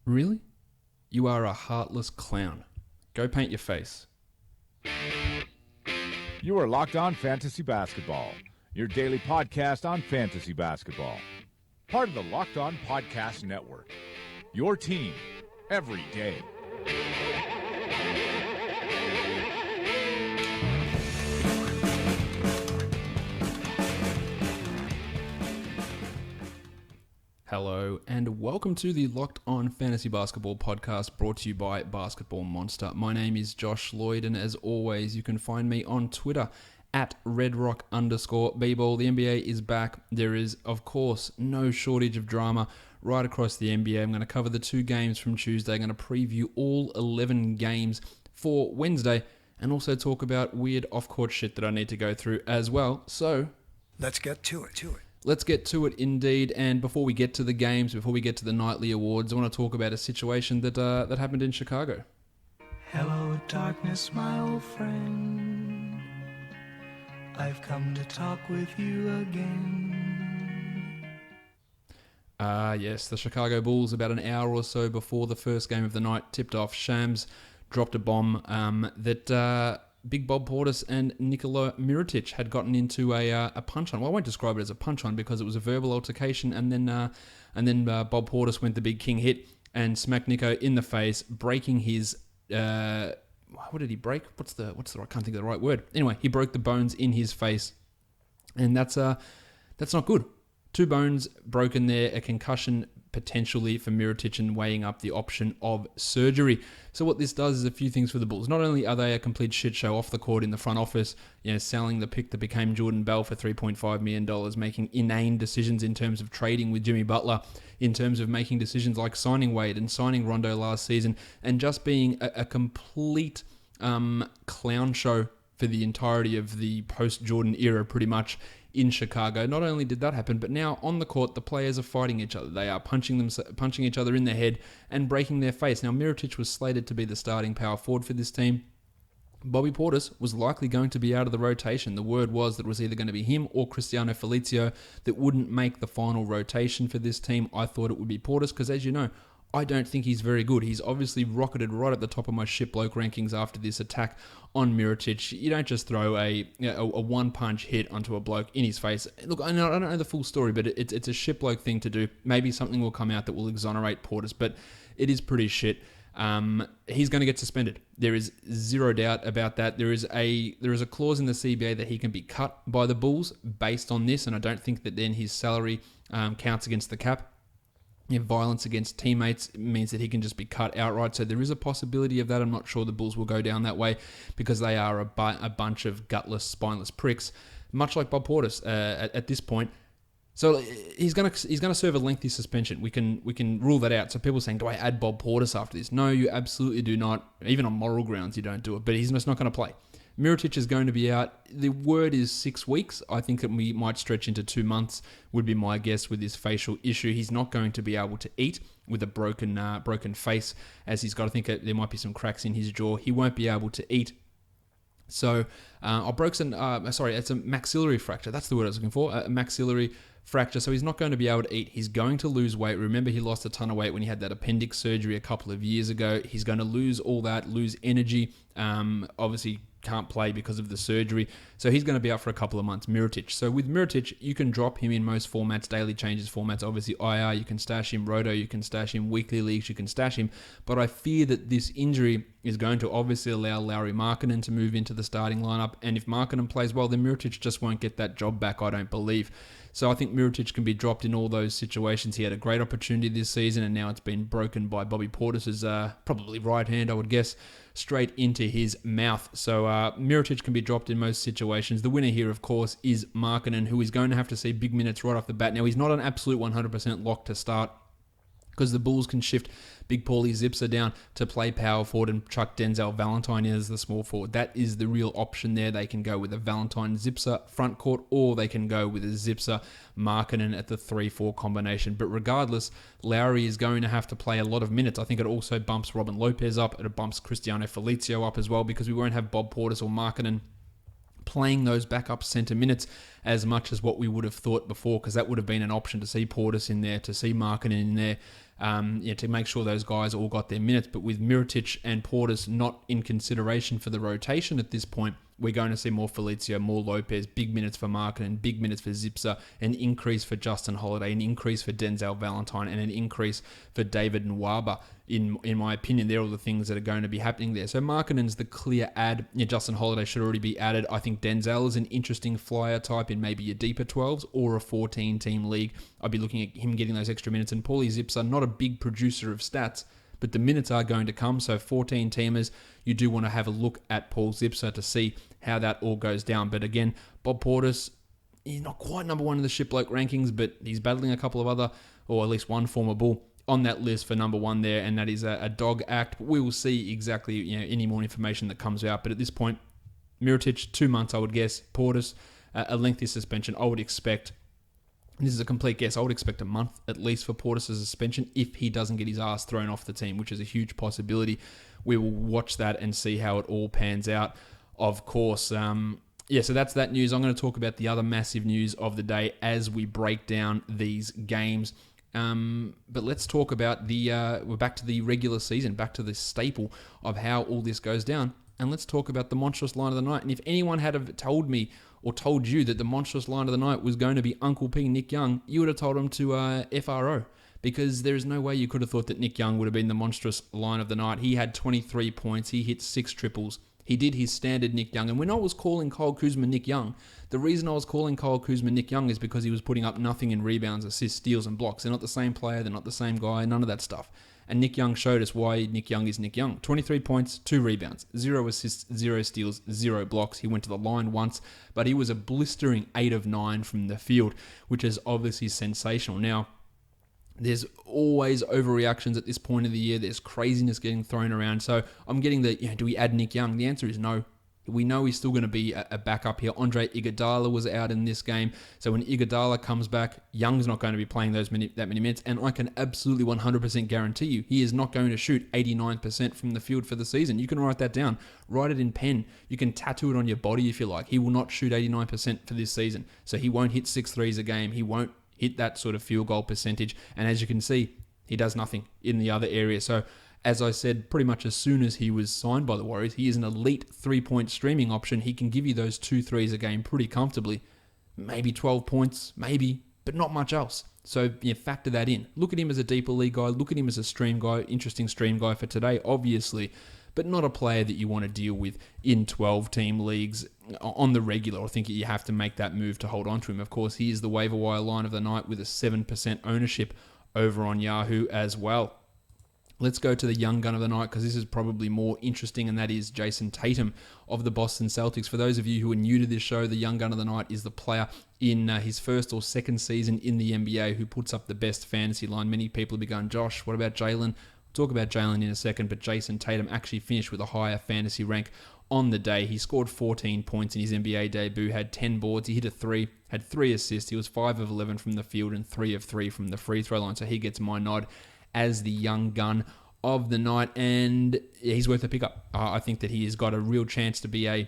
Really? You are a heartless clown. Go paint your face. You are Locked On Fantasy Basketball, your daily podcast on fantasy basketball. Part of the Locked On Podcast Network, your team every day. Hello and welcome to the Locked On Fantasy Basketball podcast brought to you by Basketball Monster. My name is Josh Lloyd and as always you can find me on Twitter at redrock_bball. The NBA is back. There is of course no shortage of drama right across the NBA. I'm going to cover the two games from Tuesday. I'm going to preview all 11 games for Wednesday and also talk about weird off-court shit that I need to go through as well. So let's get to it. Let's get to it indeed, and before we get to the games, before we get to the nightly awards, I want to talk about a situation that happened in Chicago. Hello, darkness, my old friend. I've come to talk with you again. Yes, the Chicago Bulls, about an hour or so before the first game of the night, tipped off. Shams dropped a bomb that Big Bob Portis and Nikola Mirotic had gotten into a punch-on. Well, I won't describe it as a punch-on because it was a verbal altercation, and then Bob Portis went the big king hit and smacked Nico in the face, breaking his... what did he break? What's the? I can't think of the right word. Anyway, he broke the bones in his face, and that's not good. 2 bones broken there, a concussion potentially for Mirotic and weighing up the option of surgery. So what this does is a few things for the Bulls. Not only are they a complete shit show off the court in the front office, selling the pick that became Jordan Bell for $3.5 million, making inane decisions in terms of trading with Jimmy Butler, in terms of making decisions like signing Wade and signing Rondo last season, and just being a complete clown show for the entirety of the post-Jordan era, pretty much, in Chicago. Not only did that happen, but now on the court, the players are fighting each other. They are punching each other in the head and breaking their face. Now, Mirotic was slated to be the starting power forward for this team. Bobby Portis was likely going to be out of the rotation. The word was that it was either going to be him or Cristiano Felicio that wouldn't make the final rotation for this team. I thought it would be Portis because, as you know, I don't think he's very good. He's obviously rocketed right at the top of my shit bloke rankings after this attack on Mirotic. You don't just throw a one-punch hit onto a bloke in his face. Look, I don't know the full story, but it's a shit bloke thing to do. Maybe something will come out that will exonerate Portis, but it is pretty shit. He's going to get suspended. There is zero doubt about that. There is a clause in the CBA that he can be cut by the Bulls based on this, and I don't think that then his salary counts against the cap. Violence against teammates means that he can just be cut outright. So there is a possibility of that. I'm not sure the Bulls will go down that way because they are a bunch of gutless, spineless pricks, much like Bob Portis at this point. So he's gonna serve a lengthy suspension. We can rule that out. So people are saying, do I add Bob Portis after this? No, you absolutely do not. Even on moral grounds, you don't do it. But he's just not going to play. Mirotic is going to be out. The word is 6 weeks. I think that we might stretch into 2 months, would be my guess with this facial issue. He's not going to be able to eat with a broken face, as he's got, I think there might be some cracks in his jaw. He won't be able to eat. So, it's a maxillary fracture. That's the word I was looking for, a maxillary fracture. So he's not going to be able to eat. He's going to lose weight. Remember, he lost a ton of weight when he had that appendix surgery a couple of years ago. He's going to lose all that, lose energy. Obviously, can't play because of the surgery. So he's going to be out for a couple of months, Mirotic. So with Mirotic, you can drop him in most formats, daily changes formats. Obviously, IR, you can stash him. Roto, you can stash him. Weekly leagues, you can stash him. But I fear that this injury is going to obviously allow Lauri Markkanen to move into the starting lineup. And if Markkanen plays well, then Mirotic just won't get that job back, I don't believe. So I think Mirotic can be dropped in all those situations. He had a great opportunity this season, and now it's been broken by Bobby Portis's probably right hand, I would guess, straight into his mouth. So Mirotic can be dropped in most situations. The winner here, of course, is Markkanen, who is going to have to see big minutes right off the bat. Now, he's not an absolute 100% lock to start because the Bulls can shift Big Paulie Zipser down to play power forward and chuck Denzel Valentine in as the small forward. That is the real option there. They can go with a Valentine Zipser front court, or they can go with a Zipser Markkanen at the 3-4 combination. But regardless, Lauri is going to have to play a lot of minutes. I think it also bumps Robin Lopez up. It bumps Cristiano Felicio up as well, because we won't have Bob Portis or Markkanen playing those backup center minutes as much as what we would have thought before, because that would have been an option to see Portis in there, to see Markkanen in there. to make sure those guys all got their minutes. But with Mirotic and Portis not in consideration for the rotation at this point, we're going to see more Felicio, more Lopez, big minutes for Markkanen, big minutes for Zipser, an increase for Justin Holiday, an increase for Denzel Valentine, and an increase for David Nwaba. In my opinion, they're all the things that are going to be happening there. So Markkanen's the clear add. Justin Holiday should already be added. I think Denzel is an interesting flyer type in maybe a deeper 12s or a 14-team league. I'd be looking at him getting those extra minutes. And Paulie Zipser, not a big producer of stats, but the minutes are going to come. So 14-teamers, you do want to have a look at Paul Zipser to see how that all goes down. But again, Bob Portis, he's not quite number one in the Shiploke rankings, but he's battling a couple of other, or at least one former Bull on that list for number one there, and that is a dog act. But we will see exactly any more information that comes out. But at this point, Mirotic, 2 months, I would guess. Portis, a lengthy suspension, I would expect. This is a complete guess. I would expect a month at least for Portis' suspension if he doesn't get his ass thrown off the team, which is a huge possibility. We will watch that and see how it all pans out, of course. So that's that news. I'm going to talk about the other massive news of the day as we break down these games. But let's talk about we're back to the regular season, back to the staple of how all this goes down. And let's talk about the monstrous line of the night. And if anyone had have told me or told you that the monstrous line of the night was going to be Uncle P, Nick Young, you would have told him to FRO. Because there is no way you could have thought that Nick Young would have been the monstrous line of the night. He had 23 points. He hit 6 triples. He did his standard Nick Young. And when I was calling Kyle Kuzma Nick Young, the reason I was calling Kyle Kuzma Nick Young is because he was putting up nothing in rebounds, assists, steals, and blocks. They're not the same player. They're not the same guy. None of that stuff. And Nick Young showed us why Nick Young is Nick Young. 23 points, 2 rebounds, 0 assists, 0 steals, 0 blocks. He went to the line once, but he was a blistering 8 of 9 from the field, which is obviously sensational. Now, there's always overreactions at this point of the year. There's craziness getting thrown around. So I'm getting do we add Nick Young? The answer is no. We know he's still going to be a backup here. Andre Iguodala was out in this game. So when Iguodala comes back, Young's not going to be playing that many minutes. And I can absolutely 100% guarantee you, he is not going to shoot 89% from the field for the season. You can write that down. Write it in pen. You can tattoo it on your body if you like. He will not shoot 89% for this season. So he won't hit 6 threes a game. He won't hit that sort of field goal percentage. And as you can see, he does nothing in the other area. So as I said, pretty much as soon as he was signed by the Warriors, he is an elite 3-point streaming option. He can give you those 2 threes a game pretty comfortably. Maybe 12 points, maybe, but not much else. So factor that in. Look at him as a deeper league guy. Look at him as a stream guy, interesting stream guy for today, obviously, but not a player that you want to deal with in 12-team leagues on the regular. I think you have to make that move to hold on to him. Of course, he is the waiver wire line of the night with a 7% ownership over on Yahoo as well. Let's go to the young gun of the night because this is probably more interesting, and that is Jayson Tatum of the Boston Celtics. For those of you who are new to this show, the young gun of the night is the player in his first or second season in the NBA who puts up the best fantasy line. Many people have been going, Josh, what about Jaylen? We'll talk about Jaylen in a second, but Jayson Tatum actually finished with a higher fantasy rank on the day. He scored 14 points in his NBA debut, had 10 boards, he hit a 3, had 3 assists. He was 5 of 11 from the field and 3 of 3 from the free throw line, so he gets my nod as the young gun of the night, and he's worth a pickup. I think that he has got a real chance to be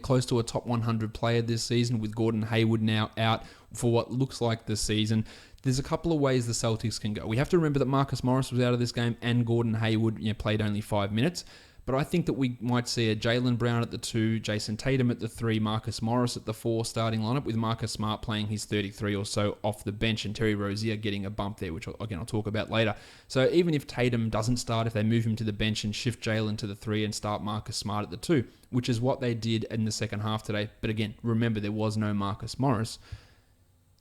close to a top 100 player this season with Gordon Hayward now out for what looks like the season. There's a couple of ways the Celtics can go. We have to remember that Marcus Morris was out of this game and Gordon Hayward played only 5 minutes. But I think that we might see a Jaylen Brown at the 2, Jayson Tatum at the 3, Marcus Morris at the 4 starting lineup with Marcus Smart playing his 33 or so off the bench and Terry Rozier getting a bump there, which again I'll talk about later. So even if Tatum doesn't start, if they move him to the bench and shift Jaylen to the 3 and start Marcus Smart at the 2, which is what they did in the second half today. But again, remember there was no Marcus Morris.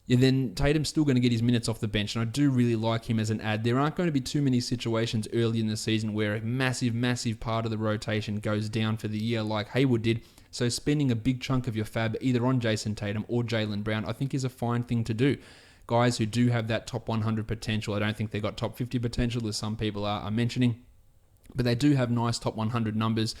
Then Tatum's still going to get his minutes off the bench, and I do really like him as an ad. There aren't going to be too many situations early in the season where a massive, massive part of the rotation goes down for the year like Hayward did. So spending a big chunk of your fab either on Jayson Tatum or Jaylen Brown, I think is a fine thing to do. Guys who do have that top 100 potential, I don't think they've got top 50 potential, as some people are mentioning. But they do have nice top 100 numbers.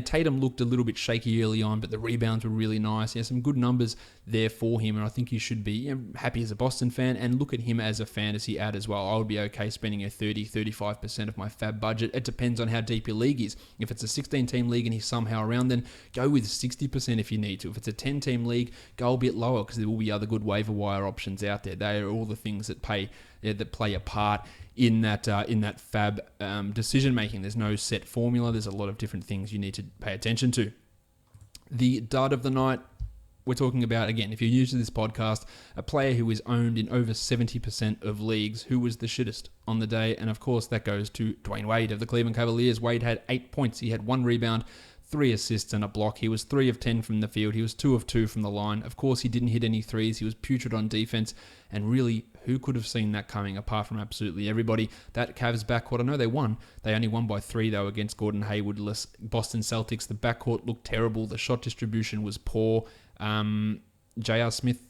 Tatum looked a little bit shaky early on, but the rebounds were really nice. Some good numbers there for him, and I think you should be happy as a Boston fan and look at him as a fantasy ad as well. I would be okay spending a 30-35% of my fab budget. It depends on how deep your league is. If it's a 16-team league and he's somehow around, then go with 60% if you need to. If it's a 10-team league, go a bit lower because there will be other good waiver wire options out there. They are all the things that play a part in that fab decision making. There's no set formula. There's a lot of different things you need to pay attention to. The dud of the night, we're talking about, again, if you're new to this podcast, a player who is owned in over 70% of leagues, who was the shittest on the day. And of course, that goes to Dwayne Wade of the Cleveland Cavaliers. Wade had 8 points. He had 1 rebound, 3 assists and a block. He was 3 of 10 from the field. He was 2 of 2 from the line. Of course, he didn't hit any threes. He was putrid on defense. And really, who could have seen that coming apart from absolutely everybody? That Cavs backcourt, I know they won. They only won by 3, though, against Gordon Hayward-less Boston Celtics. The backcourt looked terrible. The shot distribution was poor. J.R. Smith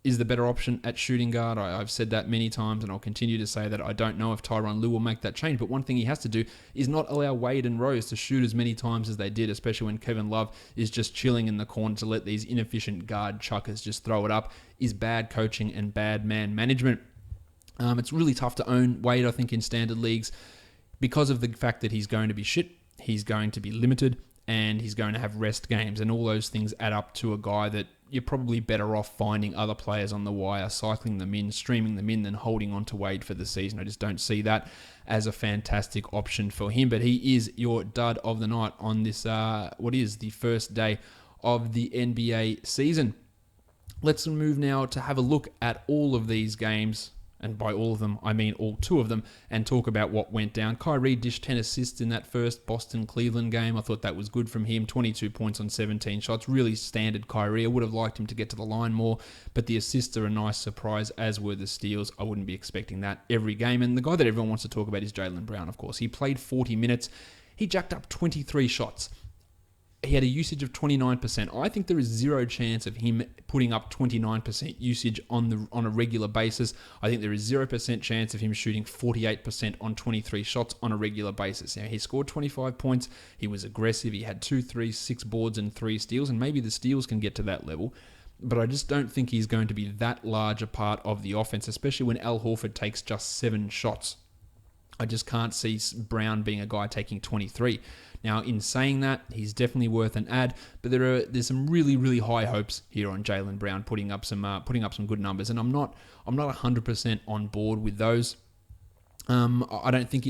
is the better option at shooting guard. I've said that many times, and I'll continue to say that. I don't know if Tyronn Lue will make that change, but one thing he has to do is not allow Wade and Rose to shoot as many times as they did, especially when Kevin Love is just chilling in the corner to let these inefficient guard chuckers just throw it up, is bad coaching and bad man management. It's really tough to own Wade, I think, in standard leagues because of the fact that he's going to be shit, he's going to be limited, and he's going to have rest games, and all those things add up to a guy that you're probably better off finding other players on the wire, cycling them in, streaming them in, than holding on to Wade for the season. I just don't see that as a fantastic option for him, but he is your dud of the night on this, what is the first day of the NBA season. Let's move now to have a look at all of these games, and by all of them, I mean all 2 of them, and talk about what went down. Kyrie dished 10 assists in that first Boston-Cleveland game. I thought that was good from him. 22 points on 17 shots. Really standard Kyrie. I would have liked him to get to the line more, but the assists are a nice surprise, as were the steals. I wouldn't be expecting that every game. And the guy that everyone wants to talk about is Jaylen Brown, of course. He played 40 minutes. He jacked up 23 shots. He had a usage of 29%. I think there is zero chance of him putting up 29% usage on a regular basis. I think there is 0% chance of him shooting 48% on 23 shots on a regular basis. Now, he scored 25 points. He was aggressive. He had 2 threes, 6 boards, and 3 steals, and maybe the steals can get to that level. But I just don't think he's going to be that large a part of the offense, especially when Al Horford takes just 7 shots. I just can't see Brown being a guy taking 23. Now, in saying that, he's definitely worth an add, but there's some really, really high hopes here on Jaylen Brown putting up some good numbers, and I'm not 100% on board with those. I don't think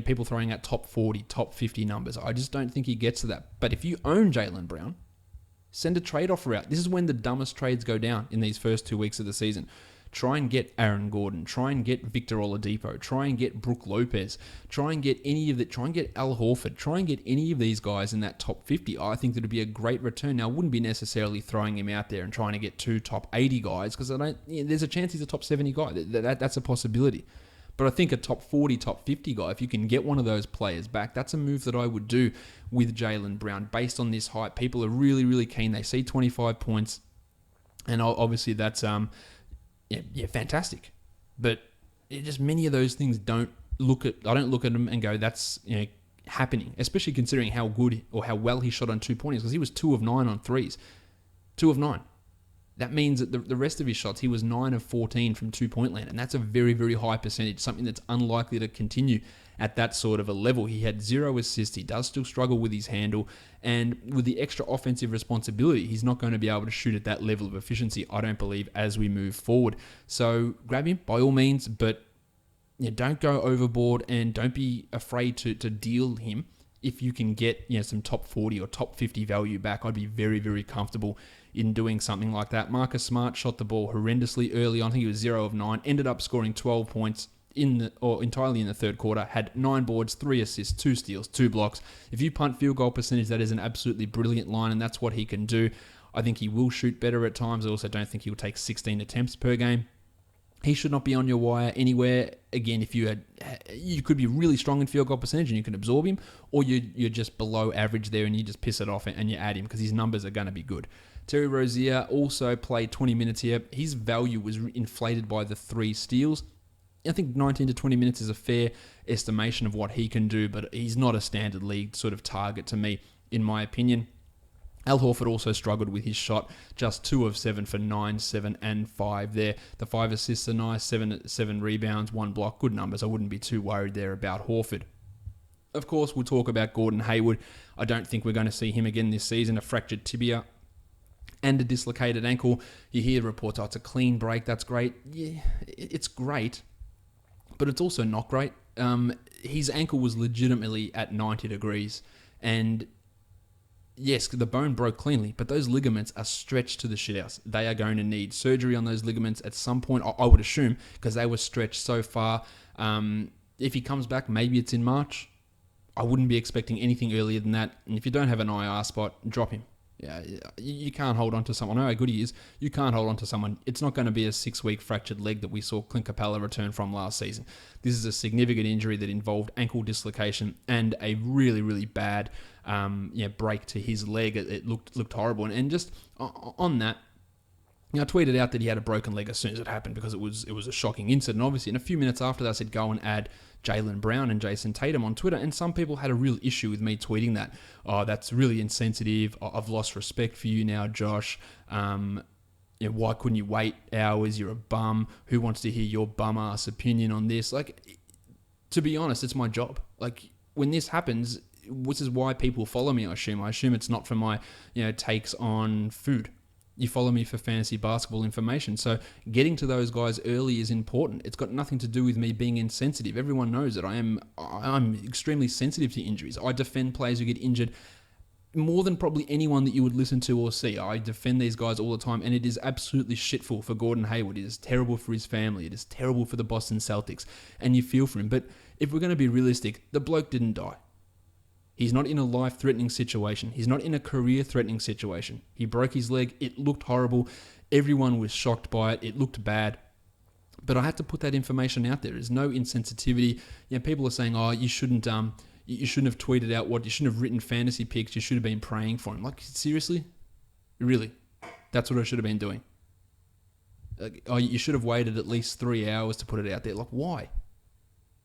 people throwing out top 40, top 50 numbers. I just don't think he gets to that. But if you own Jaylen Brown, send a trade offer out. This is when the dumbest trades go down in these first 2 weeks of the season. Try and get Aaron Gordon. Try and get Victor Oladipo. Try and get Brook Lopez. Try and get Try and get Al Horford. Try and get any of these guys in that top 50. I think that would be a great return. Now, I wouldn't be necessarily throwing him out there and trying to get 2 top 80 guys, because there's a chance he's a top 70 guy. That's a possibility. But I think a top 40, top 50 guy, if you can get one of those players back, that's a move that I would do with Jaylen Brown. Based on this hype, people are really, really keen. They see 25 points, and obviously that's fantastic. But just many of those things I don't look at them and go, that's happening, especially considering how good or how well he shot on 2-pointers, because he was 2 of 9 on threes. 2 of 9. That means that the rest of his shots, he was 9 of 14 from 2-point land, and that's a very, very high percentage, something that's unlikely to continue at that sort of a level. He had 0 assists. He does still struggle with his handle, and with the extra offensive responsibility, he's not going to be able to shoot at that level of efficiency, I don't believe, as we move forward. So grab him by all means, but don't go overboard, and don't be afraid to deal him. If you can get some top 40 or top 50 value back, I'd be very, very comfortable in doing something like that. Marcus Smart shot the ball horrendously early on. I think he was 0 of 9. Ended up scoring 12 points entirely in the third quarter. Had 9 boards, 3 assists, 2 steals, 2 blocks. If you punt field goal percentage, that is an absolutely brilliant line, and that's what he can do. I think he will shoot better at times. I also don't think he'll take 16 attempts per game. He should not be on your wire anywhere. Again, if you could be really strong in field goal percentage and you can absorb him, or you're just below average there and you just piss it off and you add him because his numbers are going to be good. Terry Rozier also played 20 minutes here. His value was inflated by the 3 steals. I think 19 to 20 minutes is a fair estimation of what he can do, but he's not a standard league sort of target to me, in my opinion. Al Horford also struggled with his shot, just 2 of 7 for 9, 7, and 5 there. The 5 assists are nice, 7 rebounds, 1 block, good numbers. I wouldn't be too worried there about Horford. Of course, we'll talk about Gordon Hayward. I don't think we're going to see him again this season. A fractured tibia and a dislocated ankle. You hear reports, it's a clean break, that's great. Yeah, it's great, but it's also not great. His ankle was legitimately at 90 degrees. And yes, the bone broke cleanly, but those ligaments are stretched to the shithouse. They are going to need surgery on those ligaments at some point, I would assume, because they were stretched so far. If he comes back, maybe it's in March. I wouldn't be expecting anything earlier than that. And if you don't have an IR spot, drop him. Yeah, you can't hold on to someone. I know how good he is. You can't hold on to someone. It's not going to be a 6-week fractured leg that we saw Clint Capella return from last season. This is a significant injury that involved ankle dislocation and a really, really bad break to his leg. It looked horrible. And just on that, I tweeted out that he had a broken leg as soon as it happened because it was a shocking incident. Obviously, in a few minutes after that, I said go and add Jaylen Brown and Jayson Tatum on Twitter, and some people had a real issue with me tweeting that. Oh, that's really insensitive. I've lost respect for you now, Josh. Why couldn't you wait hours? You're a bum. Who wants to hear your bum-ass opinion on this? Like, to be honest, it's my job. Like, when this happens, which is why people follow me, I assume. I assume it's not for my takes on food. You follow me for fantasy basketball information. So getting to those guys early is important. It's got nothing to do with me being insensitive. Everyone knows that I'm extremely sensitive to injuries. I defend players who get injured more than probably anyone that you would listen to or see. I defend these guys all the time, and it is absolutely shitful for Gordon Hayward. It is terrible for his family. It is terrible for the Boston Celtics, and you feel for him. But if we're going to be realistic, the bloke didn't die. He's not in a life-threatening situation. He's not in a career-threatening situation. He broke his leg. It looked horrible. Everyone was shocked by it. It looked bad. But I had to put that information out there. There's no insensitivity. People are saying, "Oh, you shouldn't have tweeted out you shouldn't have written fantasy picks. You should have been praying for him." Like, seriously? Really? That's what I should have been doing. You should have waited at least 3 hours to put it out there. Like, why?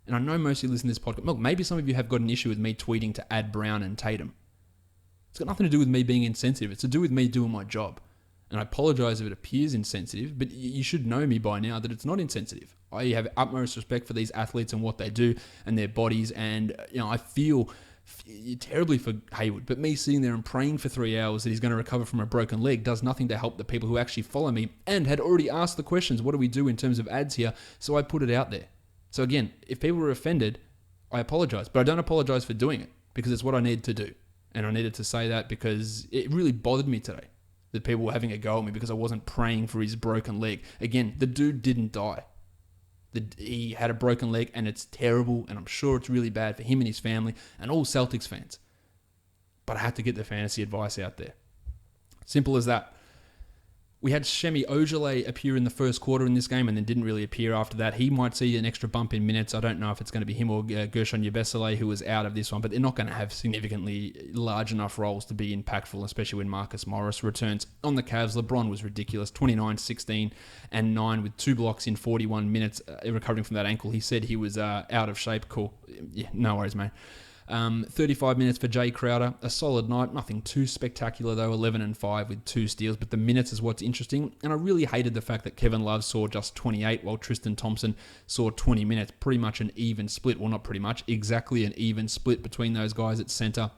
And I know most of you listen to this podcast. Look, maybe some of you have got an issue with me tweeting to add Brown and Tatum. It's got nothing to do with me being insensitive. It's to do with me doing my job. And I apologize if it appears insensitive, but you should know me by now that it's not insensitive. I have utmost respect for these athletes and what they do and their bodies. And I feel terribly for Hayward. But me sitting there and praying for 3 hours that he's going to recover from a broken leg does nothing to help the people who actually follow me and had already asked the questions, what do we do in terms of ads here? So I put it out there. So again, if people were offended, I apologize. But I don't apologize for doing it because it's what I needed to do. And I needed to say that because it really bothered me today that people were having a go at me because I wasn't praying for his broken leg. Again, the dude didn't die. He had a broken leg and it's terrible and I'm sure it's really bad for him and his family and all Celtics fans. But I had to get the fantasy advice out there. Simple as that. We had Shemi Ojale appear in the first quarter in this game and then didn't really appear after that. He might see an extra bump in minutes. I don't know if it's going to be him or Gershon Yabesele who was out of this one, but they're not going to have significantly large enough roles to be impactful, especially when Marcus Morris returns. On the Cavs, LeBron was ridiculous. 29, 16, and 9 with 2 blocks in 41 minutes, recovering from that ankle. He said he was out of shape. Cool. Yeah, no worries, mate. 35 minutes for Jay Crowder. A solid night. Nothing too spectacular, though. 11 and 5 with 2 steals. But the minutes is what's interesting. And I really hated the fact that Kevin Love saw just 28 while Tristan Thompson saw 20 minutes. Pretty much an even split. Well, not pretty much. Exactly an even split between those guys at center.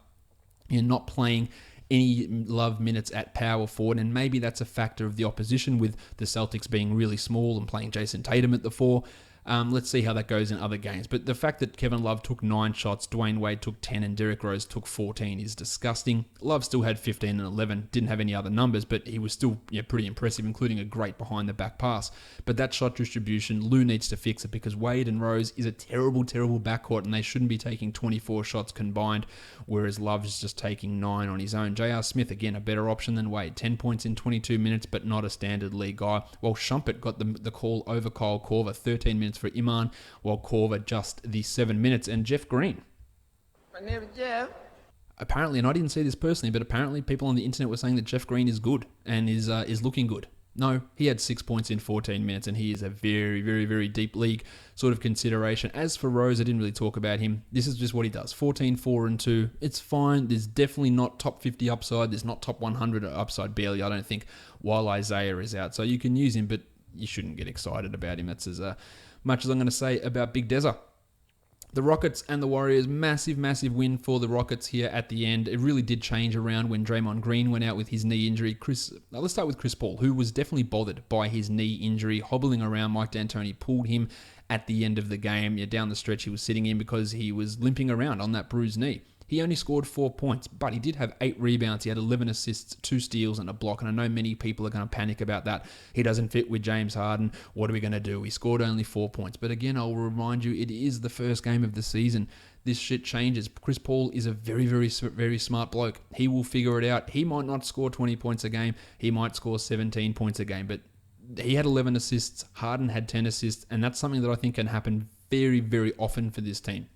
You're not playing any Love minutes at power forward. And maybe that's a factor of the opposition with the Celtics being really small and playing Jayson Tatum at the 4. Let's see how that goes in other games. But the fact that Kevin Love took 9 shots, Dwayne Wade took 10, and Derrick Rose took 14 is disgusting. Love still had 15 and 11, didn't have any other numbers, but he was still pretty impressive, including a great behind-the-back pass. But that shot distribution, Lou needs to fix it because Wade and Rose is a terrible, terrible backcourt, and they shouldn't be taking 24 shots combined, whereas Love is just taking 9 on his own. J.R. Smith, again, a better option than Wade. 10 points in 22 minutes, but not a standard league guy. While Shumpert got the call over Kyle Korver, 13 minutes for Iman, while Korver just the 7 minutes. And Jeff Green. My name is Jeff. Apparently, and I didn't see this personally, but apparently people on the internet were saying that Jeff Green is good and is looking good. No, he had 6 points in 14 minutes, and he is a very, very, very deep league sort of consideration. As for Rose, I didn't really talk about him. This is just what he does. 14, 4, and 2. It's fine. There's definitely not top 50 upside. There's not top 100 upside, barely, I don't think, while Isaiah is out. So you can use him, but you shouldn't get excited about him. That's as much as I'm going to say about Big Deza. The Rockets and the Warriors, massive, massive win for the Rockets here at the end. It really did change around when Draymond Green went out with his knee injury. Let's start with Chris Paul, who was definitely bothered by his knee injury, hobbling around. Mike D'Antoni pulled him at the end of the game. Down the stretch, he was sitting in because he was limping around on that bruised knee. He only scored 4 points, but he did have 8 rebounds. He had 11 assists, 2 steals, and a block. And I know many people are going to panic about that. He doesn't fit with James Harden. What are we going to do? He scored only 4 points. But again, I'll remind you, it is the first game of the season. This shit changes. Chris Paul is a very, very, very smart bloke. He will figure it out. He might not score 20 points a game. He might score 17 points a game. But he had 11 assists. Harden had 10 assists. And that's something that I think can happen very, very often for this team.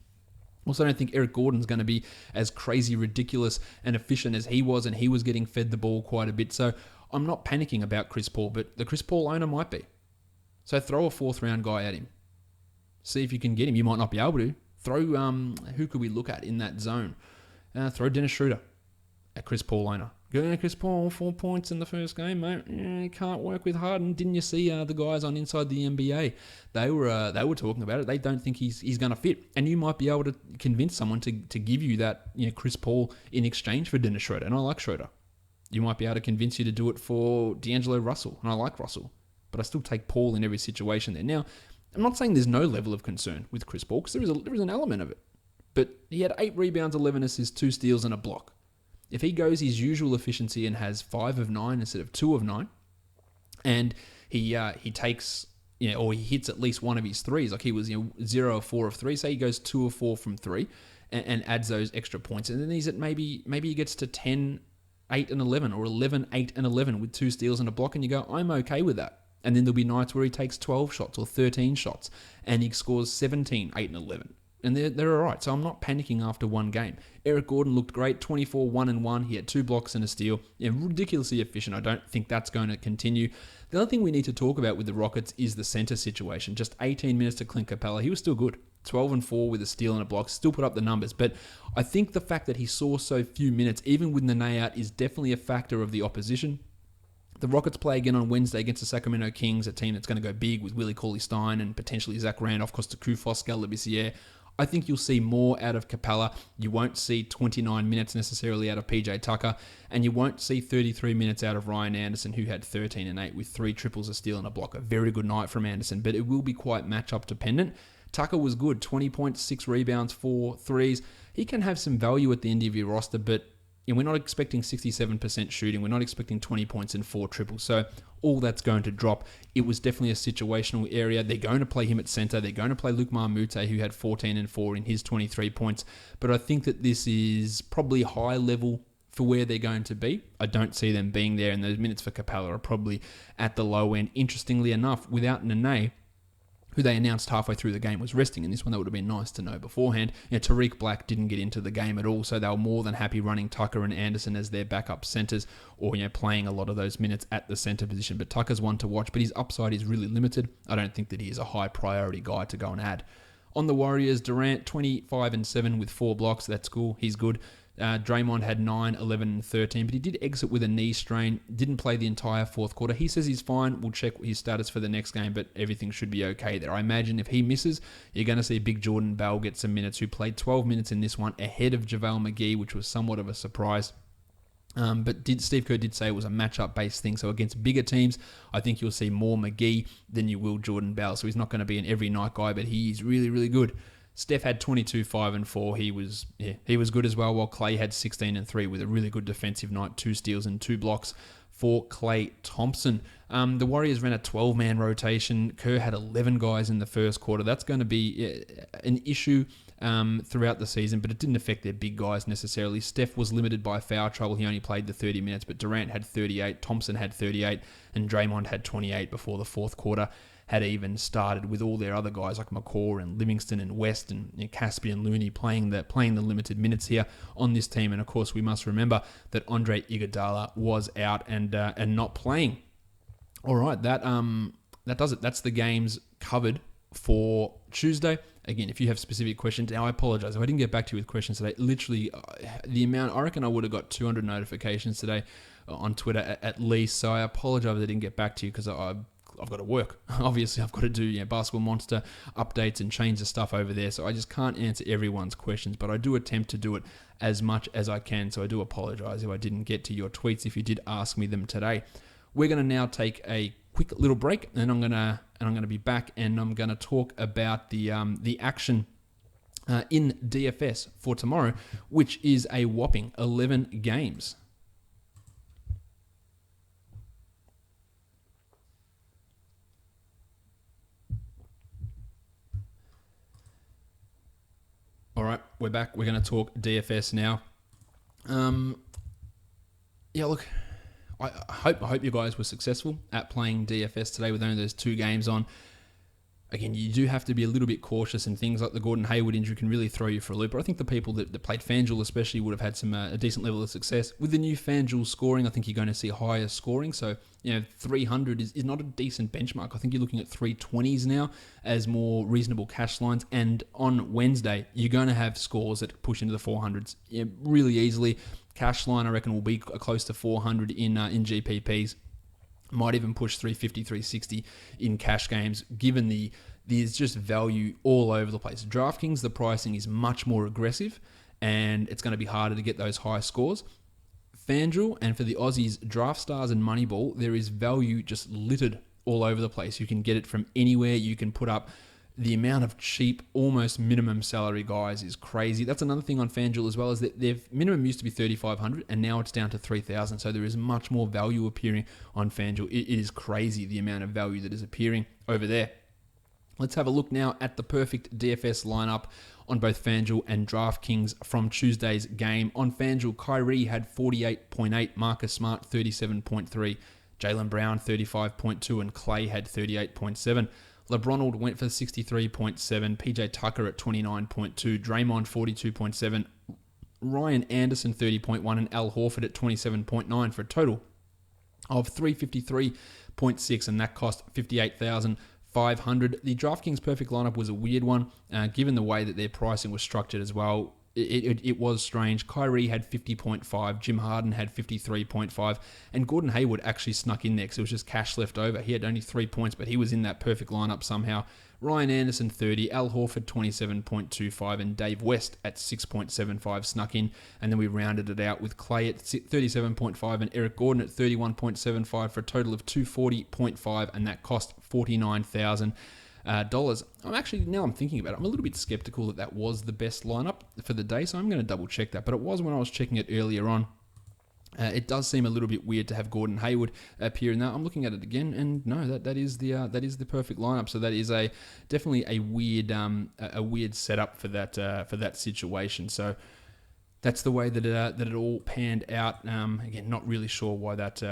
Also, I don't think Eric Gordon's going to be as crazy, ridiculous, and efficient as he was, and he was getting fed the ball quite a bit. So I'm not panicking about Chris Paul, but the Chris Paul owner might be. So throw a 4th-round guy at him. See if you can get him. You might not be able to. Throw, who could we look at in that zone? Throw Dennis Schroeder at Chris Paul owner. Go, Chris Paul, 4 points in the first game, mate. Can't work with Harden. Didn't you see the guys on Inside the NBA? They were talking about it. They don't think he's going to fit, and you might be able to convince someone to give you that Chris Paul in exchange for Dennis Schroeder. And I like Schroeder. You might be able to convince you to do it for D'Angelo Russell, and I like Russell, but I still take Paul in every situation there. Now, I'm not saying there's no level of concern with Chris Paul because there is an element of it, but he had 8 rebounds, 11 assists, 2 steals, and a block. If he goes his usual efficiency and has 5 of 9 instead of 2 of 9, and he takes, or he hits at least one of his threes, like he was 0 of 4 of 3, say he goes 2 of 4 from 3, and adds those extra points, and then he's at maybe he gets to 10, 8 and 11, or 11, 8 and 11 with 2 steals and a block, and you go, I'm okay with that. And then there'll be nights where he takes 12 shots or 13 shots, and he scores 17, 8 and 11. And they're all right. So I'm not panicking after one game. Eric Gordon looked great, 24, 1 and 1. He had 2 blocks and a steal. Ridiculously efficient. I don't think that's going to continue. The other thing we need to talk about with the Rockets is the center situation. Just 18 minutes to Clint Capella. He was still good. 12 and 4 with a steal and a block. Still put up the numbers. But I think the fact that he saw so few minutes, even with Nene out, is definitely a factor of the opposition. The Rockets play again on Wednesday against the Sacramento Kings, a team that's going to go big with Willie Cauley-Stein and potentially Zach Randolph, Costa Koufos, Gal Labissiere. I think you'll see more out of Capella. You won't see 29 minutes necessarily out of PJ Tucker, and you won't see 33 minutes out of Ryan Anderson, who had 13 and 8 with 3 triples, a steal, and a block. A very good night from Anderson, but it will be quite matchup dependent. Tucker was good, 20 points, 6 rebounds, 4 threes. He can have some value at the end of your roster, but we're not expecting 67% shooting. We're not expecting 20 points and 4 triples. So all that's going to drop. It was definitely a situational area. They're going to play him at center. They're going to play Luke Marmute, who had 14 and 4 in his 23 points. But I think that this is probably high level for where they're going to be. I don't see them being there, and those minutes for Capella are probably at the low end. Interestingly enough, without Nene, who they announced halfway through the game was resting, and this one that would have been nice to know beforehand. Tariq Black didn't get into the game at all, so they were more than happy running Tucker and Anderson as their backup centers, or playing a lot of those minutes at the center position. But Tucker's one to watch, but his upside is really limited. I don't think that he is a high priority guy to go and add. On the Warriors, Durant 25 and 7 with 4 blocks. That's cool. He's good. Draymond had 9, 11, and 13, but he did exit with a knee strain, didn't play the entire fourth quarter. He says he's fine. We'll check his status for the next game, but everything should be okay there. I imagine if he misses, you're going to see Big Jordan Bell get some minutes, who played 12 minutes in this one ahead of JaVale McGee, which was somewhat of a surprise. But Steve Kerr did say it was a matchup-based thing, so against bigger teams, I think you'll see more McGee than you will Jordan Bell. So he's not going to be an every-night guy, but he's really, really good. Steph had 22, 5 and 4. He was good as well, while Clay had 16 and 3 with a really good defensive night, 2 steals and 2 blocks for Klay Thompson. The Warriors ran a 12-man rotation. Kerr had 11 guys in the first quarter. That's going to be an issue throughout the season, but it didn't affect their big guys necessarily. Steph was limited by foul trouble. He only played the 30 minutes, but Durant had 38, Thompson had 38, and Draymond had 28 before the fourth quarter had even started, with all their other guys like McCaw and Livingston and West and Caspi and Looney playing the limited minutes here on this team. And of course, we must remember that Andre Iguodala was out and not playing. All right, that does it. That's the games covered for Tuesday. Again, if you have specific questions, now I apologize if I didn't get back to you with questions today. Literally, the amount, I reckon I would have got 200 notifications today on Twitter at least. So I apologize if I didn't get back to you, because I I've got to work. Obviously, I've got to do Basketball Monster updates and change the stuff over there. So I just can't answer everyone's questions, but I do attempt to do it as much as I can. So I do apologize if I didn't get to your tweets if you did ask me them today. We're going to now take a quick little break, and I'm gonna be back, and I'm gonna talk about the action in DFS for tomorrow, which is a whopping 11 games. All right, we're back. We're going to talk DFS now. Look, I hope you guys were successful at playing DFS today with only those 2 games on. Again, you do have to be a little bit cautious, and things like the Gordon Hayward injury can really throw you for a loop. But I think the people that played FanDuel especially would have had a decent level of success. With the new FanDuel scoring, I think you're going to see higher scoring. So, 300 is not a decent benchmark. I think you're looking at 320s now as more reasonable cash lines. And on Wednesday, you're going to have scores that push into the 400s really easily. Cash line, I reckon, will be close to 400 in GPPs. Might even push 350, 360 in cash games, given there's just value all over the place. DraftKings, the pricing is much more aggressive, and it's going to be harder to get those high scores. FanDuel, and for the Aussies, Draft Stars and Moneyball, there is value just littered all over the place. You can get it from anywhere. You can put up the amount of cheap, almost minimum salary guys is crazy. That's another thing on FanDuel as well, is that their minimum used to be $3,500 and now it's down to $3,000. So there is much more value appearing on FanDuel. It is crazy the amount of value that is appearing over there. Let's have a look now at the perfect DFS lineup on both FanDuel and DraftKings from Tuesday's game. On FanDuel, Kyrie had 48.8, Marcus Smart 37.3, Jaylen Brown 35.2, and Clay had 38.7. LeBron went for 63.7, PJ Tucker at 29.2, Draymond 42.7, Ryan Anderson 30.1, and Al Horford at 27.9 for a total of 353.6, and that cost $58,500. The DraftKings perfect lineup was a weird one, given the way that their pricing was structured as well. It was strange. Kyrie had 50.5, Jim Harden had 53.5, and Gordon Hayward actually snuck in there because it was just cash left over. He had only 3 points, but he was in that perfect lineup somehow. Ryan Anderson 30, Al Horford 27.25, and Dave West at 6.75 snuck in, and then we rounded it out with Clay at 37.5 and Eric Gordon at 31.75 for a total of 240.5, and that cost $49,000. Now I'm thinking about it, I'm a little bit skeptical that was the best lineup for the day, so I'm going to double check that. But it was when I was checking it earlier on. It does seem a little bit weird to have Gordon Hayward appear in that. I'm looking at it again, and no, that is the perfect lineup. So that is definitely a weird setup for that situation. So that's the way that it all panned out. Again, not really sure why that.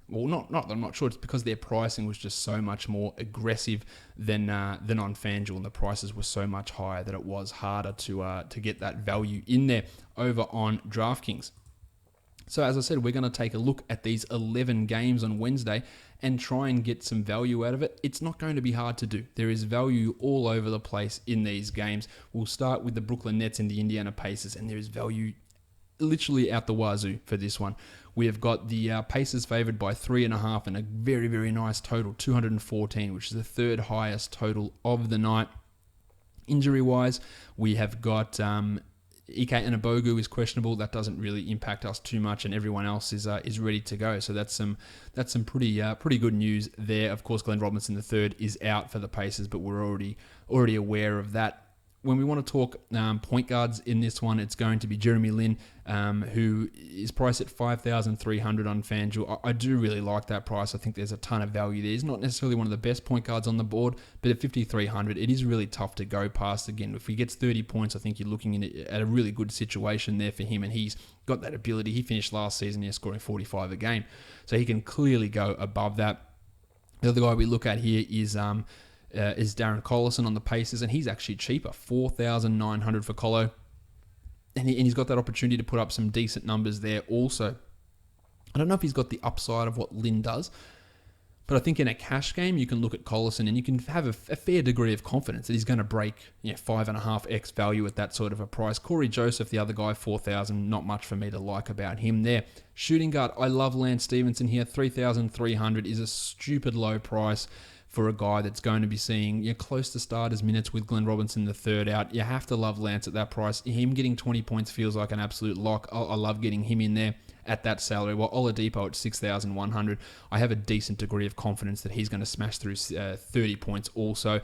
Not that I'm not sure. It's because their pricing was just so much more aggressive than on FanDuel, and the prices were so much higher that it was harder to get that value in there over on DraftKings. So as I said, we're going to take a look at these 11 games on Wednesday and try and get some value out of it. It's not going to be hard to do. There is value all over the place in these games. We'll start with the Brooklyn Nets and the Indiana Pacers, and there is value literally out the wazoo for this one. We have got the Pacers favored by 3.5 and a very, very nice total, 214, which is the third highest total of the night. Injury-wise, we have got Ike Anigbogu is questionable. That doesn't really impact us too much, and everyone else is ready to go. So that's some pretty good news there. Of course, Glenn Robinson III is out for the Pacers, but we're already aware of that. When we want to talk point guards in this one, it's going to be Jeremy Lin, who is priced at $5,300 on FanDuel. I do really like that price. I think there's a ton of value there. He's not necessarily one of the best point guards on the board, but at $5,300, it is really tough to go past. Again, if he gets 30 points, I think you're looking at a really good situation there for him, and he's got that ability. He finished last season here scoring 45 a game, so he can clearly go above that. The other guy we look at here is Darren Collison on the Pacers, and he's actually cheaper, $4,900 for Colo, and he's got that opportunity to put up some decent numbers there also. I don't know if he's got the upside of what Lin does, but But I think in a cash game, you can look at Collison and you can have a fair degree of confidence that he's going to break 5.5x value at that sort of a price. Corey Joseph, the other guy, 4,000. Not much for me to like about him there. Shooting guard, I love Lance Stevenson here. 3,300 is a stupid low price for a guy that's going to be seeing close to starters minutes with Glenn Robinson the third out. You have to love Lance at that price. Him getting 20 points feels like an absolute lock. I love getting him in there at that salary. While Oladipo at 6,100, I have a decent degree of confidence that he's going to smash through 30 points also.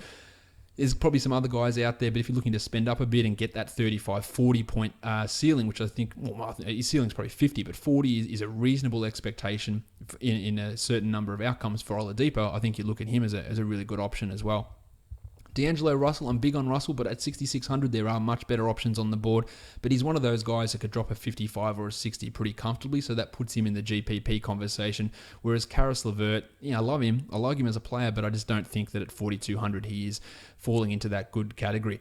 There's probably some other guys out there, but if you're looking to spend up a bit and get that 35, 40 point ceiling, which I think, his ceiling's probably 50, but 40 is a reasonable expectation in a certain number of outcomes for Oladipo. I think you look at him as a really good option as well. D'Angelo Russell, I'm big on Russell, but at 6,600 there are much better options on the board. But he's one of those guys that could drop a 55 or a 60 pretty comfortably, so that puts him in the GPP conversation. Whereas Karis LeVert, I love him. I like him as a player, but I just don't think that at 4,200 he is falling into that good category.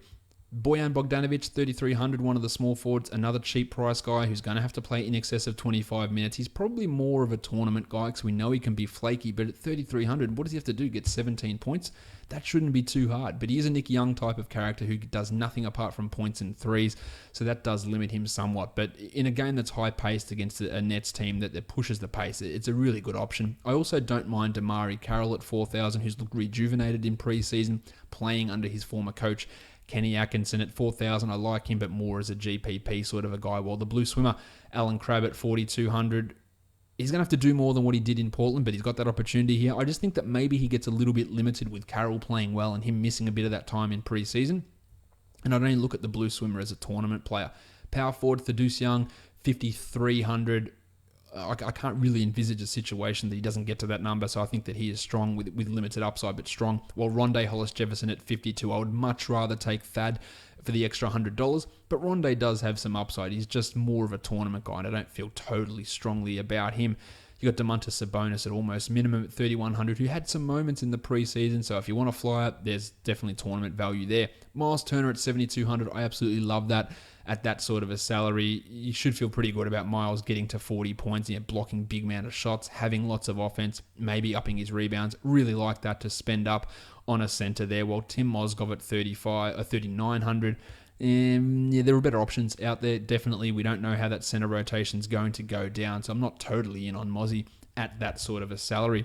Bojan Bogdanovic, 3,300, one of the small forwards, another cheap price guy who's going to have to play in excess of 25 minutes. He's probably more of a tournament guy because we know he can be flaky, but at 3,300, what does he have to do? Get 17 points? That shouldn't be too hard, but he is a Nick Young type of character who does nothing apart from points and threes, so that does limit him somewhat. But in a game that's high-paced against a Nets team that pushes the pace, it's a really good option. I also don't mind Damari Carroll at 4,000, who's looked rejuvenated in preseason, playing under his former coach, Kenny Atkinson at 4,000. I like him, but more as a GPP sort of a guy. While the blue swimmer, Alan Crabb at 4,200, he's going to have to do more than what he did in Portland, but he's got that opportunity here. I just think that maybe he gets a little bit limited with Carroll playing well and him missing a bit of that time in preseason. And I'd only look at the blue swimmer as a tournament player. Power forward, Thaddeus Young, 5,300. I can't really envisage a situation that he doesn't get to that number, so I think that he is strong with limited upside, but strong. While Rondé Hollis-Jefferson at 52, I would much rather take Thad for the extra $100, but Rondé does have some upside. He's just more of a tournament guy, and I don't feel totally strongly about him. You got Domantas Sabonis at almost minimum at 3,100, who had some moments in the preseason, so if you want to fly up, there's definitely tournament value there. Miles Turner at 7,200, I absolutely love that. At that sort of a salary, you should feel pretty good about Miles getting to 40 points, blocking big amount of shots, having lots of offense, maybe upping his rebounds. Really like that to spend up on a center there. While Tim Mozgov at 3,900. There are better options out there. Definitely, we don't know how that center rotation is going to go down, so I'm not totally in on Mozzie at that sort of a salary.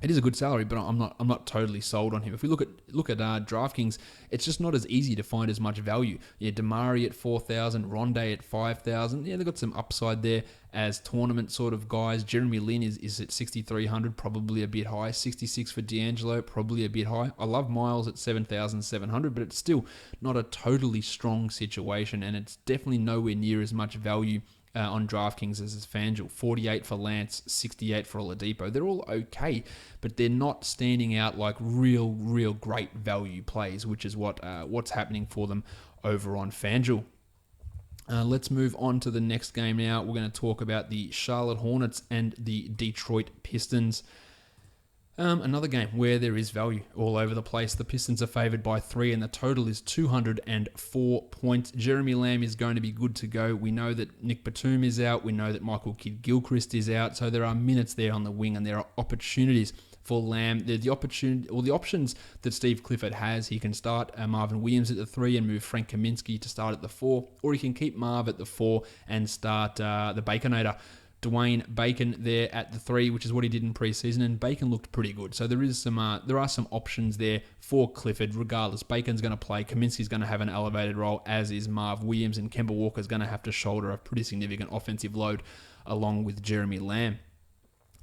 It is a good salary, but I'm not totally sold on him. If we look at DraftKings, it's just not as easy to find as much value. Damari at 4,000, Rondé at 5,000. They've got some upside there as tournament sort of guys. Jeremy Lin is at 6,300, probably a bit high. 66 for D'Angelo, probably a bit high. I love Miles at 7,700, but it's still not a totally strong situation, and it's definitely nowhere near as much value on DraftKings as FanDuel. 48 for Lance, 68 for Oladipo. They're all okay, but they're not standing out like real great value plays, which is what's happening for them over on FanDuel. Let's move on to the next game now. We're going to talk about the Charlotte Hornets and the Detroit Pistons. Another game where there is value all over the place. The Pistons are favored by 3 and the total is 204 points. Jeremy Lamb is going to be good to go. We know that Nick Batum is out. We know that Michael Kidd-Gilchrist is out. So there are minutes there on the wing and there are opportunities for Lamb. The options that Steve Clifford has. He can start Marvin Williams at the 3 and move Frank Kaminsky to start at the 4, or he can keep Marv at the 4 and start the Baconator, Dwayne Bacon there at the 3, which is what he did in preseason, and Bacon looked pretty good. So there are some options there for Clifford. Regardless, Bacon's going to play, Kaminsky's going to have an elevated role, as is Marv Williams, and Kemba Walker's going to have to shoulder a pretty significant offensive load along with Jeremy Lamb.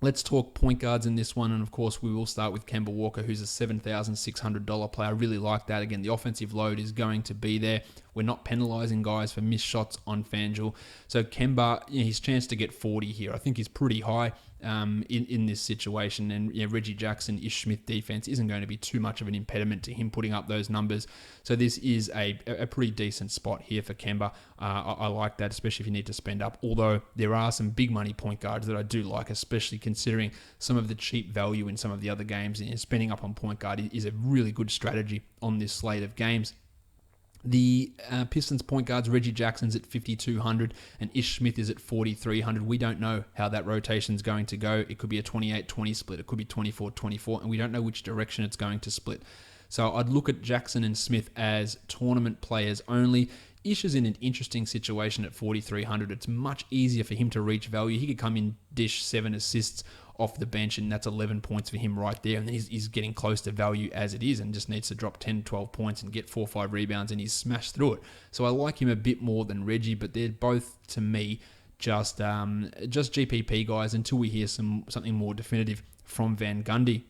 Let's talk point guards in this one, and of course we will start with Kemba Walker, who's a $7,600 player. I really like that. Again, the offensive load is going to be there. We're not penalising guys for missed shots on FanDuel. So Kemba, his chance to get 40 here, I think is pretty high in this situation. And Reggie Jackson, Ish Smith defense isn't going to be too much of an impediment to him putting up those numbers. So this is a pretty decent spot here for Kemba. I like that, especially if you need to spend up. Although there are some big money point guards that I do like, especially considering some of the cheap value in some of the other games. And spending up on point guard is a really good strategy on this slate of games. The Pistons point guards, Reggie Jackson's at 5,200 and Ish Smith is at 4,300. We don't know how that rotation's going to go. It could be a 28-20 split. It could be 24-24, and we don't know which direction it's going to split. So I'd look at Jackson and Smith as tournament players only. Ish is in an interesting situation at 4,300. It's much easier for him to reach value. He could come in, dish 7 assists off the bench, and that's 11 points for him right there. And he's getting close to value as it is and just needs to drop 10, 12 points and get 4 or 5 rebounds, and he's smashed through it. So I like him a bit more than Reggie, but they're both, to me, just GPP guys until we hear something more definitive from Van Gundy.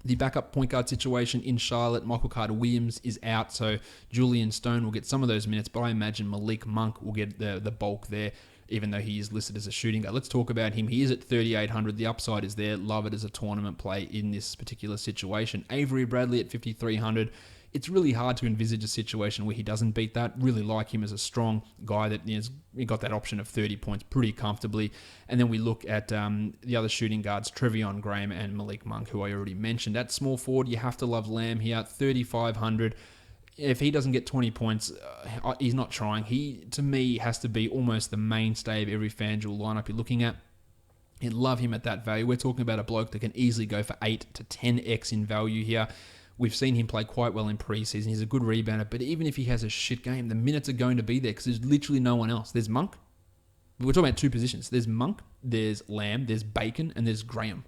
The backup point guard situation in Charlotte, Michael Carter-Williams is out, so Julian Stone will get some of those minutes, but I imagine Malik Monk will get the bulk there, even though he is listed as a shooting guard. Let's talk about him. He is at 3,800. The upside is there. Love it as a tournament play in this particular situation. Avery Bradley at 5,300. It's really hard to envisage a situation where he doesn't beat that. Really like him as a strong guy that he got that option of 30 points pretty comfortably. And then we look at the other shooting guards, Trevion Graham and Malik Monk, who I already mentioned. At small forward, you have to love Lamb here at 3,500. If he doesn't get 20 points, he's not trying. He, to me, has to be almost the mainstay of every FanDuel lineup you're looking at. You'd love him at that value. We're talking about a bloke that can easily go for 8 to 10x in value here. We've seen him play quite well in preseason. He's a good rebounder, but even if he has a shit game, the minutes are going to be there because there's literally no one else. There's Monk. We're talking about 2 positions. There's Monk, there's Lamb, there's Bacon, and there's Graham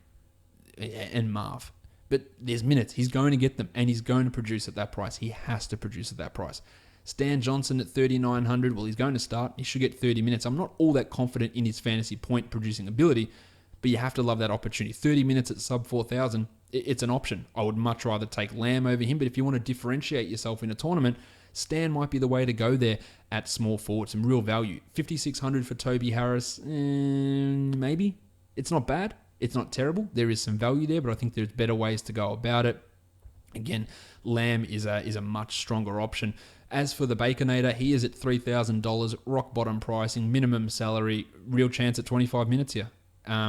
and Marv. But there's minutes. He's going to get them, and he's going to produce at that price. He has to produce at that price. Stan Johnson at 3,900. Well, he's going to start. He should get 30 minutes. I'm not all that confident in his fantasy point producing ability, but you have to love that opportunity. 30 minutes at sub 4,000, it's an option. I would much rather take Lamb over him, but if you want to differentiate yourself in a tournament, Stan might be the way to go there at small forward. Some real value. 5,600 for Toby Harris. Maybe. It's not bad. It's not terrible. There is some value there, but I think there's better ways to go about it. Again, Lamb is a much stronger option. As for the Baconator, he is at $3,000, rock bottom pricing, minimum salary, real chance at 25 minutes here.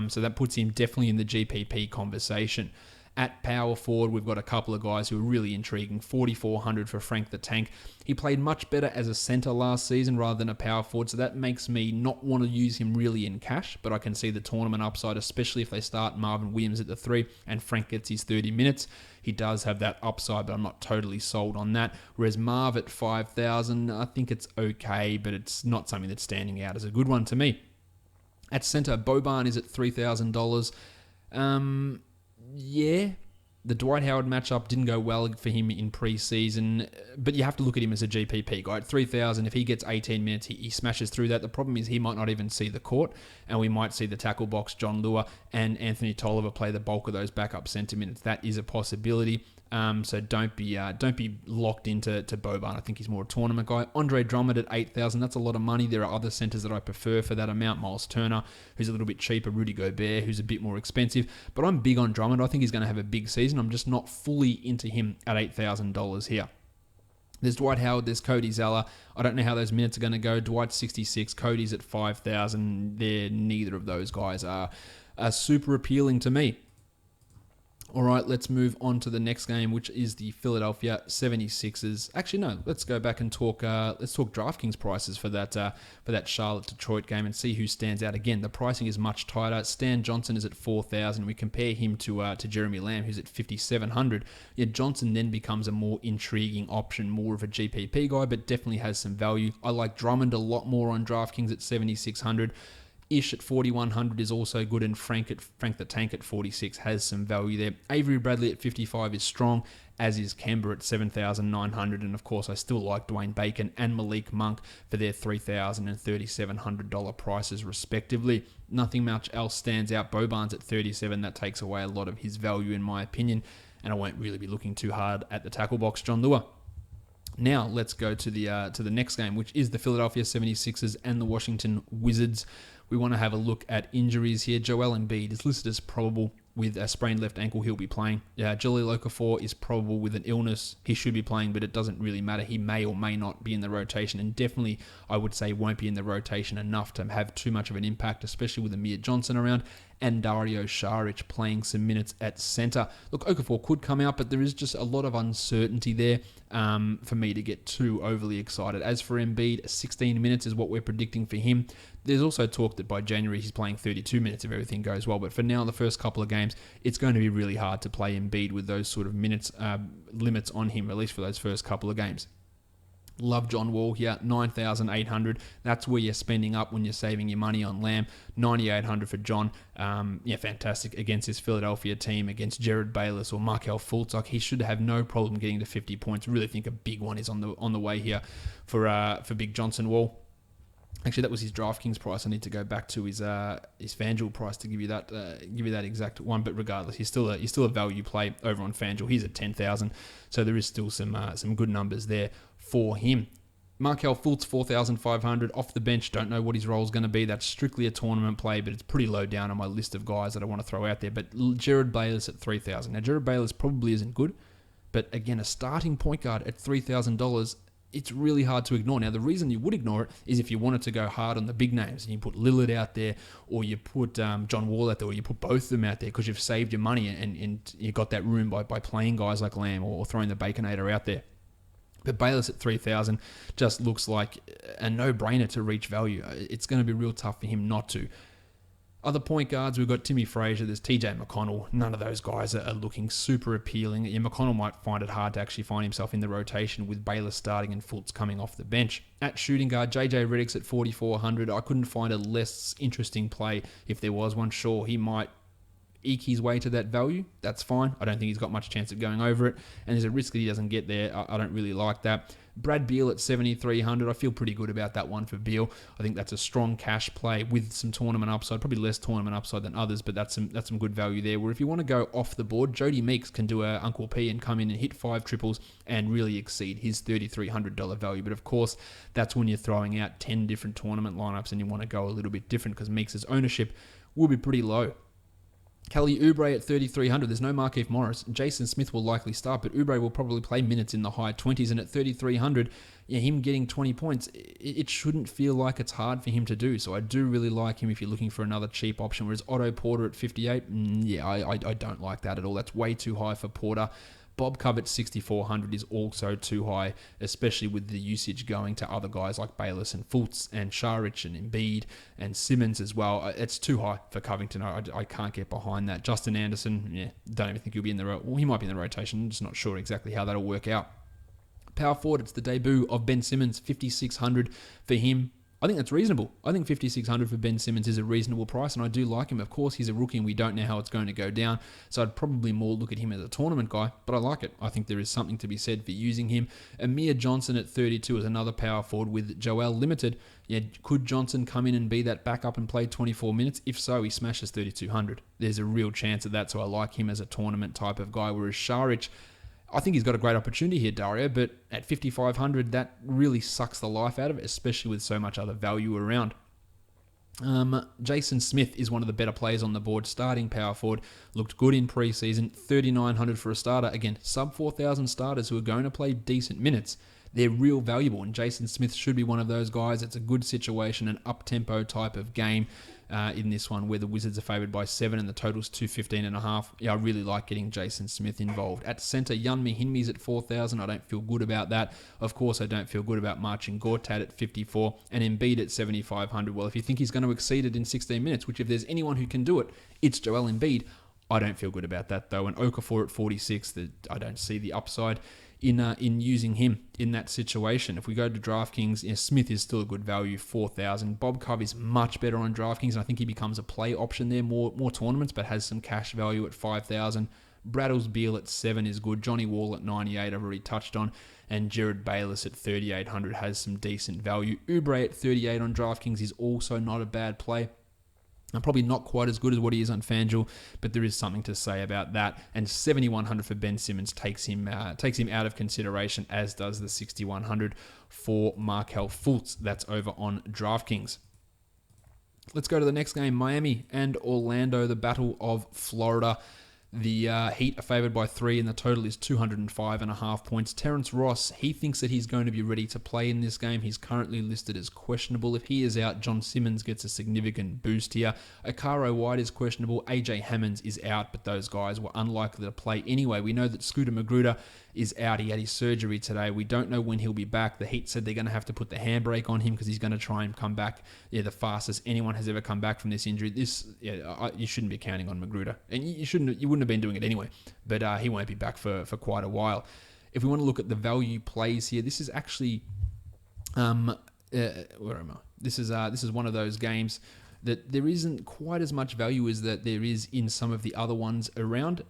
So that puts him definitely in the GPP conversation. At power forward, we've got a couple of guys who are really intriguing. 4,400 for Frank the Tank. He played much better as a center last season rather than a power forward, so that makes me not want to use him really in cash, but I can see the tournament upside, especially if they start Marvin Williams at the 3 and Frank gets his 30 minutes. He does have that upside, but I'm not totally sold on that. Whereas Marv at 5,000, I think it's okay, but it's not something that's standing out as a good one to me. At center, Boban is at $3,000. Yeah, the Dwight Howard matchup didn't go well for him in preseason, but you have to look at him as a GPP guy. At 3,000, if he gets 18 minutes, he smashes through that. The problem is he might not even see the court, and we might see the tackle box, John Lua, and Anthony Tolliver play the bulk of those backup center minutes. That is a possibility. So don't be locked into Boban. I think he's more a tournament guy. Andre Drummond at 8,000. That's a lot of money. There are other centers that I prefer for that amount. Miles Turner, who's a little bit cheaper. Rudy Gobert, who's a bit more expensive. But I'm big on Drummond. I think he's going to have a big season. I'm just not fully into him at $8,000 here. There's Dwight Howard. There's Cody Zeller. I don't know how those minutes are going to go. Dwight's 66. Cody's at 5,000. Neither of those guys are super appealing to me. All right, let's move on to the next game, which is the Philadelphia 76ers. Actually, no, let's go back and talk. Let's talk DraftKings prices for that Charlotte-Detroit game and see who stands out. Again, the pricing is much tighter. Stan Johnson is at 4,000. We compare him to Jeremy Lamb, who's at 5,700. Yeah, Johnson then becomes a more intriguing option, more of a GPP guy, but definitely has some value. I like Drummond a lot more on DraftKings at 7,600. Ish at 4,100 is also good, and Frank the Tank at 46 has some value there. Avery Bradley at 55 is strong, as is Kemba at 7,900, and of course I still like Dwayne Bacon and Malik Monk for their $3,000 and $3,700 prices respectively. Nothing much else stands out. Boban's at 37, that takes away a lot of his value in my opinion, and I won't really be looking too hard at the tackle box, John Lua. Now let's go to the next game, which is the Philadelphia 76ers and the Washington Wizards. We want to have a look at injuries here. Joel Embiid is listed as probable with a sprained left ankle. He'll be playing. Jahlil Okafor is probable with an illness. He should be playing, but it doesn't really matter. He may or may not be in the rotation, and definitely, I would say, won't be in the rotation enough to have too much of an impact, especially with Amir Johnson around. and Dario Saric playing some minutes at center. Look, Okafor could come out, but there is just a lot of uncertainty there for me to get too overly excited. As for Embiid, 16 minutes is what we're predicting for him. There's also talk that by January he's playing 32 minutes if everything goes well. But for now, the first couple of games, it's going to be really hard to play Embiid with those sort of minutes limits on him, at least for those first couple of games. Love John Wall here, 9,800. That's where you're spending up when you're saving your money on Lamb. 9,800 for John. Fantastic against his Philadelphia team, against Jared Bayless or Markelle Fultz. Like, he should have no problem getting to 50 points. Really think a big one is on the way here for Big Johnson Wall. Actually, that was his DraftKings price. I need to go back to his FanDuel price to give you that exact one. But regardless, he's still a value play over on FanDuel. He's at 10,000, so there is still some good numbers there for him. Markelle Fultz, 4,500 off the bench. Don't know what his role is going to be. That's strictly a tournament play, but it's pretty low down on my list of guys that I want to throw out there. But Jared Bayless at 3,000. Now, Jared Bayless probably isn't good, but again, a starting point guard at $3,000. It's really hard to ignore. Now, the reason you would ignore it is if you wanted to go hard on the big names and you put Lillard out there, or you put John Wall out there, or you put both of them out there because you've saved your money and you got that room by playing guys like Lamb or throwing the Baconator out there. But Bayless at 3,000 just looks like a no-brainer to reach value. It's going to be real tough for him not to. Other point guards, we've got Timmy Frazier, there's TJ McConnell. None of those guys are looking super appealing. Yeah, McConnell might find it hard to actually find himself in the rotation with Bayless starting and Fultz coming off the bench. At shooting guard, JJ Redick's at 4,400. I couldn't find a less interesting play. If there was one, sure, he might eke his way to that value. That's fine. I don't think he's got much chance of going over it. And there's a risk that he doesn't get there. I don't really like that. Brad Beal at 7,300. I feel pretty good about that one for Beal. I think that's a strong cash play with some tournament upside. Probably less tournament upside than others, but that's some good value there. Where if you want to go off the board, Jody Meeks can do a Uncle P and come in and hit 5 triples and really exceed his $3,300 value. But of course, that's when you're throwing out 10 different tournament lineups and you want to go a little bit different because Meeks' ownership will be pretty low. Kelly Oubre at 3,300. There's no Markieff Morris. Jayson Smith will likely start, but Oubre will probably play minutes in the high 20s. And at 3,300, him getting 20 points, it shouldn't feel like it's hard for him to do. So I do really like him if you're looking for another cheap option. Whereas Otto Porter at 58, I don't like that at all. That's way too high for Porter. Bob Covett 6,400 is also too high, especially with the usage going to other guys like Bayless and Fultz and Saric and Embiid and Simmons as well. It's too high for Covington. I can't get behind that. Justin Anderson, don't even think he'll be in he might be in the rotation. I'm just not sure exactly how that'll work out. Power forward, it's the debut of Ben Simmons, 5,600 for him. I think that's reasonable. I think 5,600 for Ben Simmons is a reasonable price, and I do like him. Of course, he's a rookie, and we don't know how it's going to go down, so I'd probably more look at him as a tournament guy, but I like it. I think there is something to be said for using him. Amir Johnson at 32 is another power forward with Joel limited. Could Johnson come in and be that backup and play 24 minutes? If so, he smashes 3,200. There's a real chance of that, so I like him as a tournament type of guy, whereas Saric, I think he's got a great opportunity here, Dario, but at 5,500, that really sucks the life out of it, especially with so much other value around. Jayson Smith is one of the better players on the board, starting power forward, looked good in preseason, 3,900 for a starter. Again, sub 4,000 starters who are going to play decent minutes. They're real valuable, and Jayson Smith should be one of those guys. It's a good situation, an up-tempo type of game in this one where the Wizards are favoured by 7 and the total's 215.5. I really like getting Jayson Smith involved. At centre, Yun Mihinmi's at 4,000. I don't feel good about that. Of course, I don't feel good about Marcin Gortat at 54 and Embiid at 7,500. Well, if you think he's going to exceed it in 16 minutes, which if there's anyone who can do it, it's Joel Embiid. I don't feel good about that, though. And Okafor at 46, I don't see the upside in using him in that situation. If we go to DraftKings, Smith is still a good value, 4,000. Bob Cove is much better on DraftKings, and I think he becomes a play option there, more tournaments, but has some cash value at 5,000. Braddles Beal at 7 is good. Johnny Wall at 98, I've already touched on. And Jared Bayless at 3,800 has some decent value. Oubre at 38 on DraftKings is also not a bad play. Probably not quite as good as what he is on FanDuel, but there is something to say about that. And 7,100 for Ben Simmons takes him out of consideration, as does the 6,100 for Markelle Fultz. That's over on DraftKings. Let's go to the next game, Miami and Orlando, the Battle of Florida. The Heat are favoured by 3, and the total is 205.5 points. Terrence Ross, he thinks that he's going to be ready to play in this game. He's currently listed as questionable. If he is out, John Simmons gets a significant boost here. Okaro White is questionable. AJ Hammonds is out, but those guys were unlikely to play anyway. We know that Scooter Magruder is out. He had his surgery today. We don't know when he'll be back. The Heat said they're going to have to put the handbrake on him because he's going to try and come back the fastest anyone has ever come back from this injury. You shouldn't be counting on Magruder, and you wouldn't have been doing it anyway. But he won't be back for quite a while. If we want to look at the value plays here, this is actually where am I? This is one of those games that there isn't quite as much value as that there is in some of the other ones around.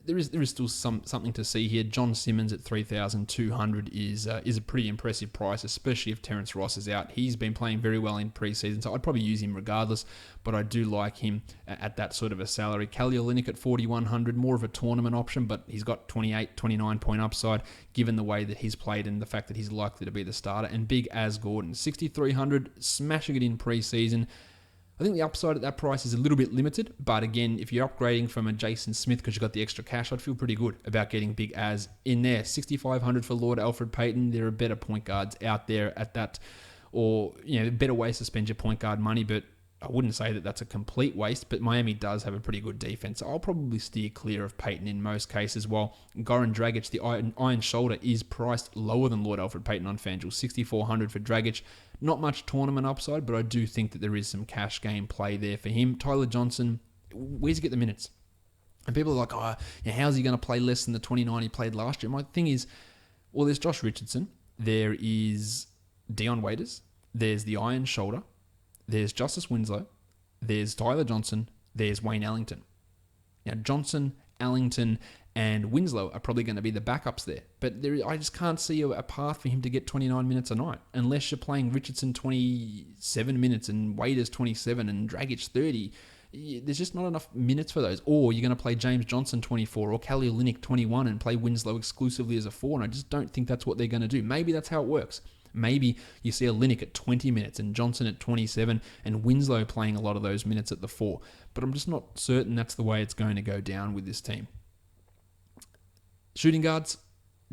There is still something to see here. John Simmons at 3,200 is a pretty impressive price, especially if Terrence Ross is out. He's been playing very well in preseason, so I'd probably use him regardless, but I do like him at that sort of a salary. Kelly Olynyk at 4,100, more of a tournament option, but he's got 28, 29 point upside given the way that he's played and the fact that he's likely to be the starter. And big as Gordon, 6,300, smashing it in preseason. I think the upside at that price is a little bit limited, but again, if you're upgrading from a Jayson Smith because you've got the extra cash, I'd feel pretty good about getting big as in there. 6,500 for Lord Alfred Payton. There are better point guards out there at that, or better ways to spend your point guard money, but I wouldn't say that that's a complete waste, but Miami does have a pretty good defense. So I'll probably steer clear of Payton in most cases, while Goran Dragic, the iron shoulder, is priced lower than Lord Alfred Payton on FanDuel. 6,400 for Dragic. Not much tournament upside, but I do think that there is some cash game play there for him. Tyler Johnson, where's he get the minutes? And people are like, how's he going to play less than the 29 he played last year? My thing is, well, there's Josh Richardson. There is Dion Waiters. There's the iron shoulder. There's Justice Winslow, there's Tyler Johnson, there's Wayne Ellington. Now, Johnson, Ellington, and Winslow are probably going to be the backups there. But I just can't see a path for him to get 29 minutes a night, unless you're playing Richardson 27 minutes and Waiters 27 and Dragic 30. There's just not enough minutes for those. Or you're going to play James Johnson 24 or Kelly Olynyk 21 and play Winslow exclusively as a 4, and I just don't think that's what they're going to do. Maybe that's how it works. Maybe you see Olynyk at 20 minutes and Johnson at 27 and Winslow playing a lot of those minutes at the 4. But I'm just not certain that's the way it's going to go down with this team. Shooting guards,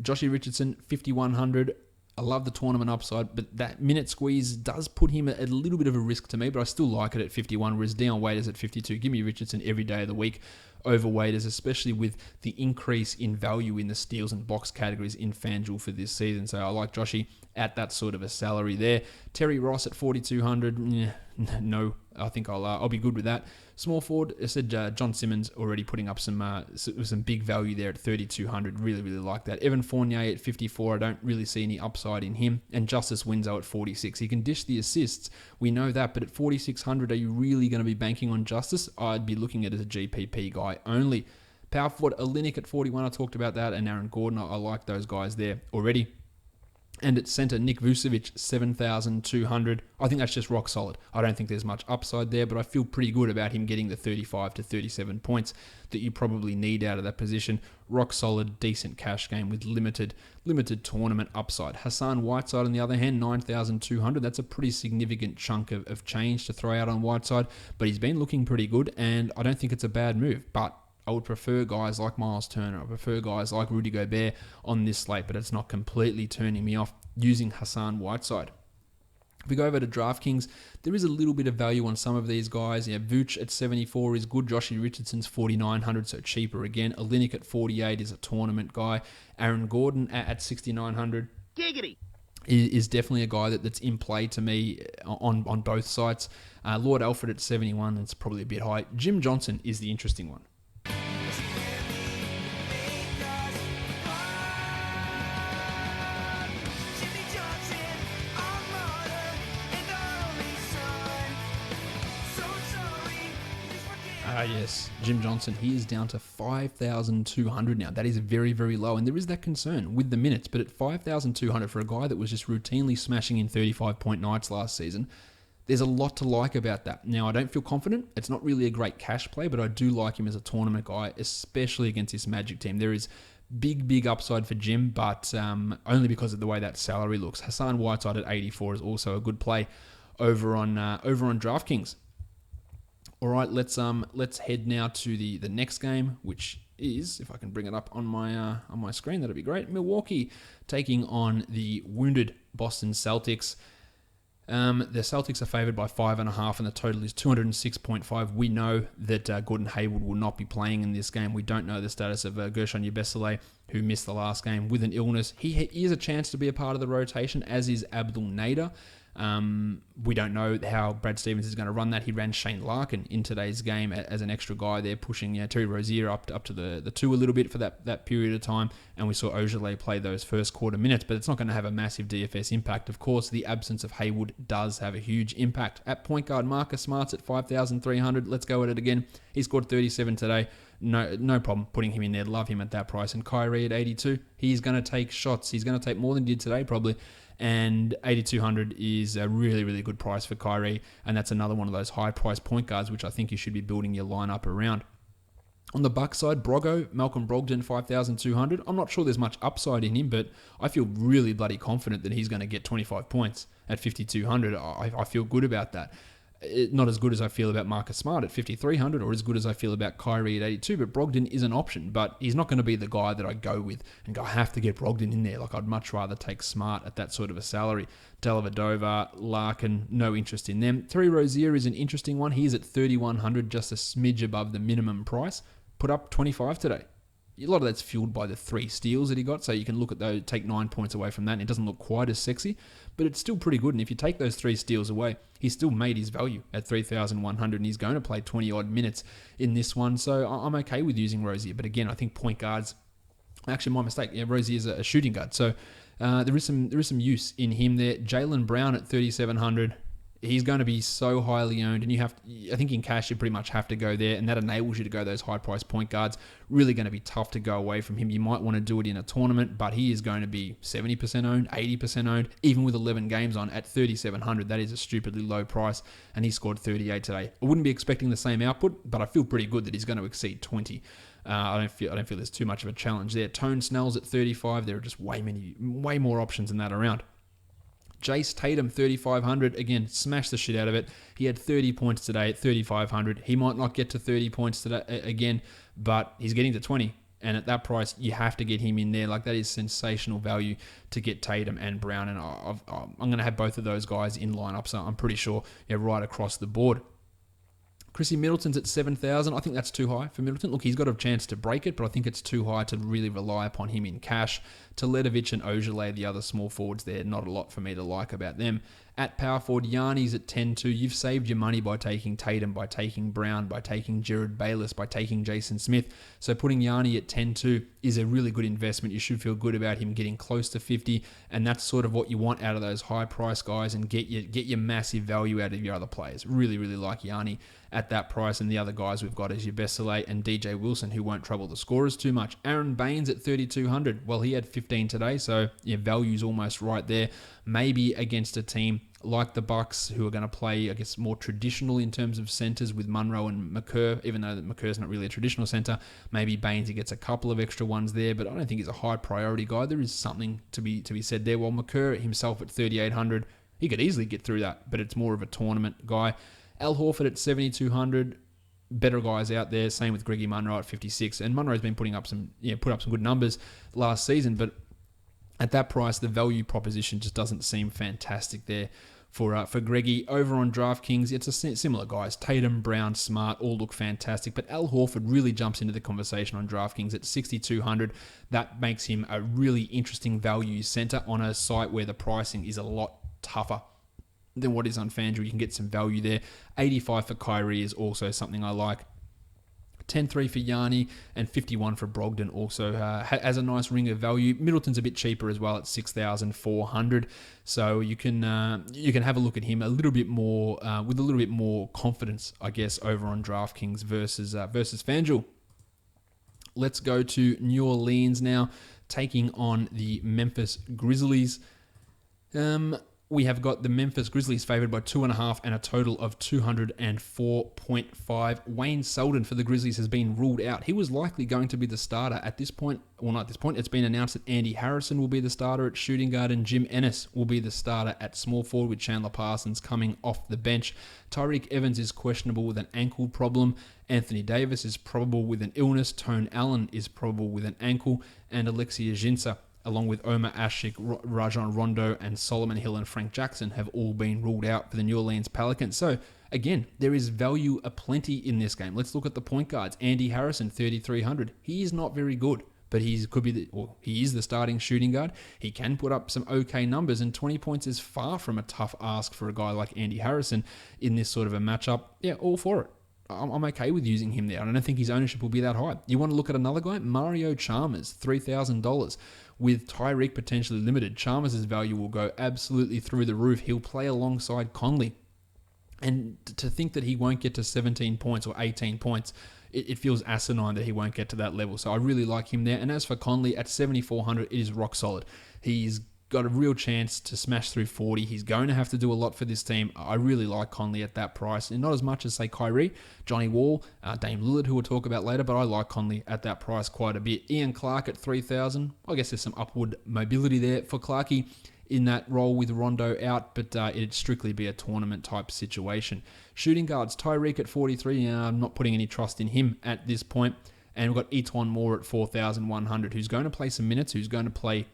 Joshy Richardson, 5,100. I love the tournament upside, but that minute squeeze does put him at a little bit of a risk to me, but I still like it at 51, whereas Dion Waiters at 52. Give me Richardson every day of the week over Waiters, especially with the increase in value in the steals and box categories in FanDuel for this season. So I like Joshy at that sort of a salary there. Terry Ross at 4,200. No, I think I'll be good with that. Small forward, I said John Simmons already putting up some big value there at 3,200. Really, really like that. Evan Fournier at 54. I don't really see any upside in him. And Justice Winslow at 46. He can dish the assists. We know that. But at 4,600, are you really going to be banking on Justice? I'd be looking at it as a GPP guy only. Power forward, Olynyk at 41. I talked about that. And Aaron Gordon. I like those guys there already. And at centre, Nick Vucevic, 7,200. I think that's just rock solid. I don't think there's much upside there, but I feel pretty good about him getting the 35 to 37 points that you probably need out of that position. Rock solid, decent cash game with limited tournament upside. Hassan Whiteside, on the other hand, 9,200. That's a pretty significant chunk of change to throw out on Whiteside, but he's been looking pretty good, and I don't think it's a bad move. But I would prefer guys like Miles Turner. I prefer guys like Rudy Gobert on this slate, but it's not completely turning me off using Hassan Whiteside. If we go over to DraftKings, there is a little bit of value on some of these guys. Vooch at 74 is good. Joshy Richardson's 4,900, so cheaper again. Olynyk at 48 is a tournament guy. Aaron Gordon at 6,900. Giggity. Is definitely a guy that's in play to me on both sites. Lord Alfred at 71, it's probably a bit high. Jim Johnson is the interesting one. Yes, Jim Johnson, he is down to 5,200 now. That is very, very low, and there is that concern with the minutes, but at 5,200 for a guy that was just routinely smashing in 35-point nights last season, there's a lot to like about that. Now, I don't feel confident. It's not really a great cash play, but I do like him as a tournament guy, especially against this Magic team. There is big upside for Jim, but only because of the way that salary looks. Hassan Whiteside at 84 is also a good play over on DraftKings. All right, let's head now to the next game, which is, if I can bring it up on my screen, that'd be great. Milwaukee taking on the wounded Boston Celtics. The Celtics are favoured by 5.5, and the total is 206.5. We know that Gordon Hayward will not be playing in this game. We don't know the status of Gershon Yabusele, who missed the last game with an illness. He is a chance to be a part of the rotation, as is Abdul Nader. We don't know how Brad Stevens is going to run that. He ran Shane Larkin in today's game as an extra guy there, pushing Terry Rozier up to the 2 a little bit for that period of time, and we saw Ojale play those first quarter minutes, but it's not going to have a massive DFS impact. Of course, the absence of Hayward does have a huge impact. At point guard, Marcus Smart's at 5,300. Let's go at it again. He scored 37 today. No problem putting him in there. Love him at that price. And Kyrie at 82. He's going to take shots. He's going to take more than he did today, probably. And 8,200 is a really, really good price for Kyrie. And that's another one of those high-priced point guards, which I think you should be building your lineup around. On the Bucks side, Malcolm Brogdon, 5,200. I'm not sure there's much upside in him, but I feel really bloody confident that he's going to get 25 points at 5,200. I feel good about that. Not as good as I feel about Marcus Smart at 5,300, or as good as I feel about Kyrie at 82, but Brogdon is an option, but he's not going to be the guy that I go with and go, I have to get Brogdon in there. Like, I'd much rather take Smart at that sort of a salary. Dellavedova, Larkin, no interest in them. Terry Rozier is an interesting one. He's at 3,100, just a smidge above the minimum price. Put up 25 today. A lot of that's fueled by the 3 steals that he got, so you can look at those, take 9 points away from that, and it doesn't look quite as sexy, but it's still pretty good. And if you take those 3 steals away, he still made his value at 3,100, and he's going to play 20-odd minutes in this one, so I'm okay with using Rozier. But again, I think point guards, actually my mistake, Rozier is a shooting guard, so there is some use in him there. Jaylen Brown at 3,700. He's going to be so highly owned, and I think in cash you pretty much have to go there, and that enables you to go those high-priced point guards. Really going to be tough to go away from him. You might want to do it in a tournament, but he is going to be 70% owned, 80% owned, even with 11 games on at 3,700. That is a stupidly low price, and he scored 38 today. I wouldn't be expecting the same output, but I feel pretty good that he's going to exceed 20. I don't feel there's too much of a challenge there. Tone Snell's at 35. There are just way more options than that around. Jace Tatum, 3,500. Again, smash the shit out of it. He had 30 points today at 3,500. He might not get to 30 points today again, but he's getting to 20. And at that price, you have to get him in there. Like, that is sensational value to get Tatum and Brown. And I'm going to have both of those guys in lineup, so I'm pretty sure right across the board. Chrissy Middleton's at 7,000. I think that's too high for Middleton. Look, he's got a chance to break it, but I think it's too high to really rely upon him in cash. Teletovic and Ojale, the other small forwards there, not a lot for me to like about them. At power forward, Yanni's at 10-2. You've saved your money by taking Tatum, by taking Brown, by taking Jared Bayless, by taking Jayson Smith. So putting Yanni at 10-2 is a really good investment. You should feel good about him getting close to 50, and that's sort of what you want out of those high-price guys, and get your massive value out of your other players. Really, really like Yanni at that price, and the other guys we've got is your Vesely and DJ Wilson, who won't trouble the scorers too much. Aaron Baines at 3,200. Well, he had 15 today, so your value's almost right there. Maybe against a team like the Bucks, who are going to play, I guess, more traditional in terms of centers with Monroe and McCurr, even though McCurr's not really a traditional center. Maybe Baines, he gets a couple of extra ones there, but I don't think he's a high priority guy. There is something to be said there. While McCurr himself at 3,800, he could easily get through that, but it's more of a tournament guy. Al Horford at 7,200. Better guys out there. Same with Greggy Monroe at 56. And Monroe's been put up some good numbers last season, but at that price, the value proposition just doesn't seem fantastic there for Greggy. Over on DraftKings, it's a similar guys. Tatum, Brown, Smart, all look fantastic, but Al Horford really jumps into the conversation on DraftKings at 6,200. That makes him a really interesting value center on a site where the pricing is a lot tougher than what is on FanDuel. You can get some value there. 85 for Kyrie is also something I like. 10-3 for Yanni and 51 for Brogdon also has a nice ring of value. Middleton's a bit cheaper as well at 6,400, so you can have a look at him a little bit more with a little bit more confidence, I guess, over on DraftKings versus FanDuel. Let's go to New Orleans now, taking on the Memphis Grizzlies. we have got the Memphis Grizzlies favored by 2.5 and a total of 204.5. Wayne Selden for the Grizzlies has been ruled out. He was likely going to be the starter at this point. Well, not at this point. It's been announced that Andy Harrison will be the starter at shooting guard and Jim Ennis will be the starter at small forward with Chandler Parsons coming off the bench. Tyreek Evans is questionable with an ankle problem. Anthony Davis is probable with an illness. Tone Allen is probable with an ankle. And Alexia Jinsa, along with Omar Ashik, Rajon Rondo, and Solomon Hill and Frank Jackson have all been ruled out for the New Orleans Pelicans. So, again, there is value aplenty in this game. Let's look at the point guards. Andy Harrison, 3,300. He is not very good, but he is the starting shooting guard. He can put up some okay numbers, and 20 points is far from a tough ask for a guy like Andy Harrison in this sort of a matchup. Yeah, all for it. I'm okay with using him there. I don't think his ownership will be that high. You want to look at another guy? Mario Chalmers, $3,000. With Tyreek potentially limited, Chalmers' value will go absolutely through the roof. He'll play alongside Conley. And to think that he won't get to 17 points or 18 points, it feels asinine that he won't get to that level. So I really like him there. And as for Conley, at 7,400, it is rock solid. He's got a real chance to smash through 40. He's going to have to do a lot for this team. I really like Conley at that price. And not as much as, say, Kyrie, Johnny Wall, Dame Lillard, who we'll talk about later, but I like Conley at that price quite a bit. Ian Clark at 3,000. I guess there's some upward mobility there for Clarkie in that role with Rondo out, but it'd strictly be a tournament-type situation. Shooting guards, Tyreek at 43. I'm not putting any trust in him at this point. And we've got Etuan Moore at 4,100, who's going to play some minutes, who's going to play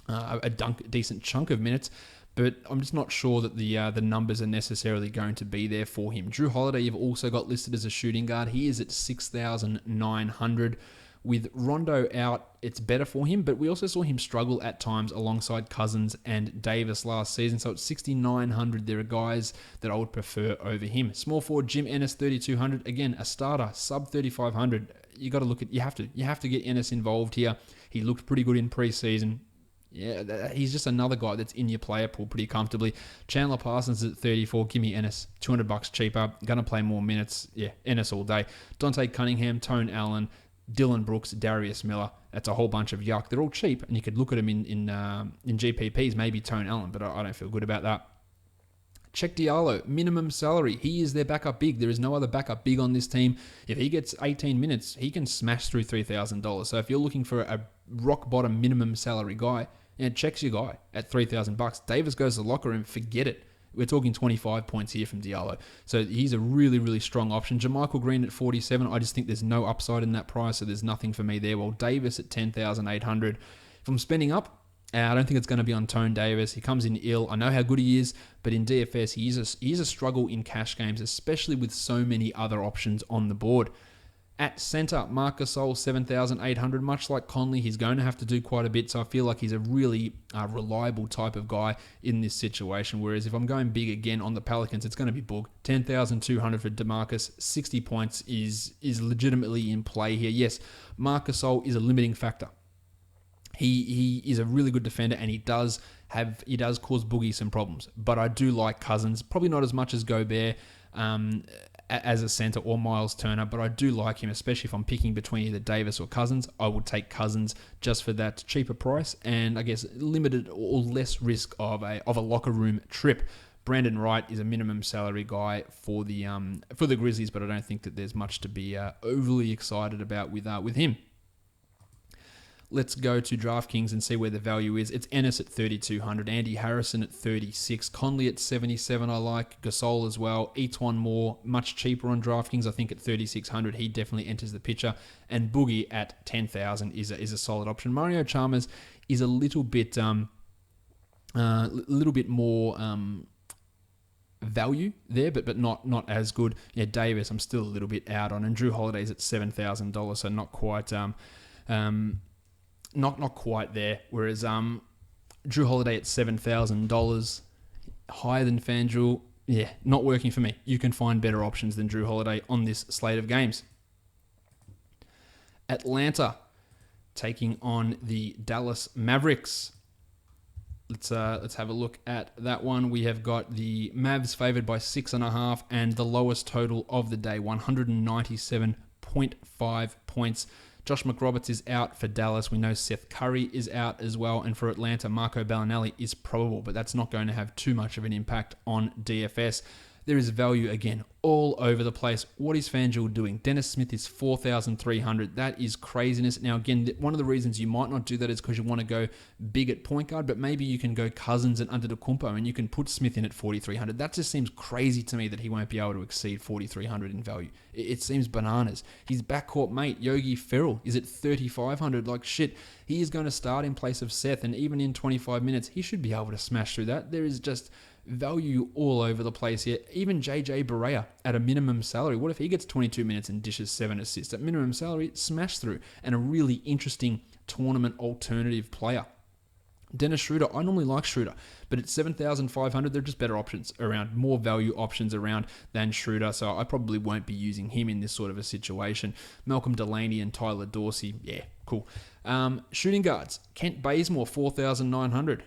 a decent chunk of minutes, but I'm just not sure that the numbers are necessarily going to be there for him. Drew Holiday, you've also got listed as a shooting guard. He is at 6,900. With Rondo out, it's better for him, but we also saw him struggle at times alongside Cousins and Davis last season, so at 6,900, there are guys that I would prefer over him. Small forward, Jim Ennis, 3,200. Again, a starter, sub 3,500. You got to look at, you have to get Ennis involved here. He looked pretty good in preseason. Yeah, he's just another guy that's in your player pool pretty comfortably. Chandler Parsons at 34. Give me Ennis. $200 cheaper. Going to play more minutes. Yeah, Ennis all day. Dante Cunningham, Tone Allen, Dylan Brooks, Darius Miller. That's a whole bunch of yuck. They're all cheap, and you could look at them in GPPs, maybe Tone Allen, but I don't feel good about that. Check Diallo, minimum salary. He is their backup big. There is no other backup big on this team. If he gets 18 minutes, he can smash through $3,000. So if you're looking for a rock bottom minimum salary guy, check's your guy at $3,000. Davis goes to the locker room, forget it. We're talking 25 points here from Diallo. So he's a really, really strong option. JaMychal Green at 47. I just think there's no upside in that price, so there's nothing for me there. Well, Davis at 10,800. If I'm spending up, I don't think it's going to be on Tone Davis. He comes in ill. I know how good he is, but in DFS, he is a struggle in cash games, especially with so many other options on the board. At center, Marc Gasol, 7,800. Much like Conley, he's going to have to do quite a bit, so I feel like he's a really reliable type of guy in this situation. Whereas if I'm going big again on the Pelicans, it's going to be Boog. 10,200 for DeMarcus. 60 points is legitimately in play here. Yes, Marc Gasol is a limiting factor. He is a really good defender, and he does cause Boogie some problems. But I do like Cousins, probably not as much as Gobert as a center or Miles Turner, but I do like him, especially if I'm picking between either Davis or Cousins. I would take Cousins just for that cheaper price, and I guess limited or less risk of a locker room trip. Brandon Wright is a minimum salary guy for the Grizzlies, but I don't think that there's much to be overly excited about with him. Let's go to DraftKings and see where the value is. It's Ennis at 3,200, Andy Harrison at 36, Conley at 77 I like, Gasol as well, Etuan Moore, much cheaper on DraftKings, I think at 3,600, he definitely enters the picture, and Boogie at 10,000 is a solid option. Mario Chalmers is a little bit more value there, but not as good. Yeah, Davis, I'm still a little bit out on, and Drew Holiday's at $7,000, so not quite not quite there. Whereas Drew Holiday at $7,000, higher than FanDuel, yeah, not working for me. You can find better options than Drew Holiday on this slate of games. Atlanta taking on the Dallas Mavericks. Let's have a look at that one. We have got the Mavs favored by 6.5 and the lowest total of the day, 197.5 points. Josh McRoberts is out for Dallas. We know Seth Curry is out as well. And for Atlanta, Marco Bellinelli is probable, but that's not going to have too much of an impact on DFS. There is value, again, all over the place. What is FanDuel doing? Dennis Smith is 4,300. That is craziness. Now, again, one of the reasons you might not do that is because you want to go big at point guard, but maybe you can go Cousins and Antetokounmpo, and you can put Smith in at 4,300. That just seems crazy to me that he won't be able to exceed 4,300 in value. It seems bananas. His backcourt mate, Yogi Ferrell, is at 3,500. Like, shit, he is going to start in place of Seth, and even in 25 minutes, he should be able to smash through that. There is just value all over the place here. Even JJ Barea at a minimum salary. What if he gets 22 minutes and dishes 7 assists? At minimum salary, smash through. And a really interesting tournament alternative player. Dennis Schroeder, I normally like Schroeder, but at 7,500, there are just better options around, more value options around than Schroeder, so I probably won't be using him in this sort of a situation. Malcolm Delaney and Tyler Dorsey, yeah, cool. Shooting guards, Kent Bazemore, 4,900.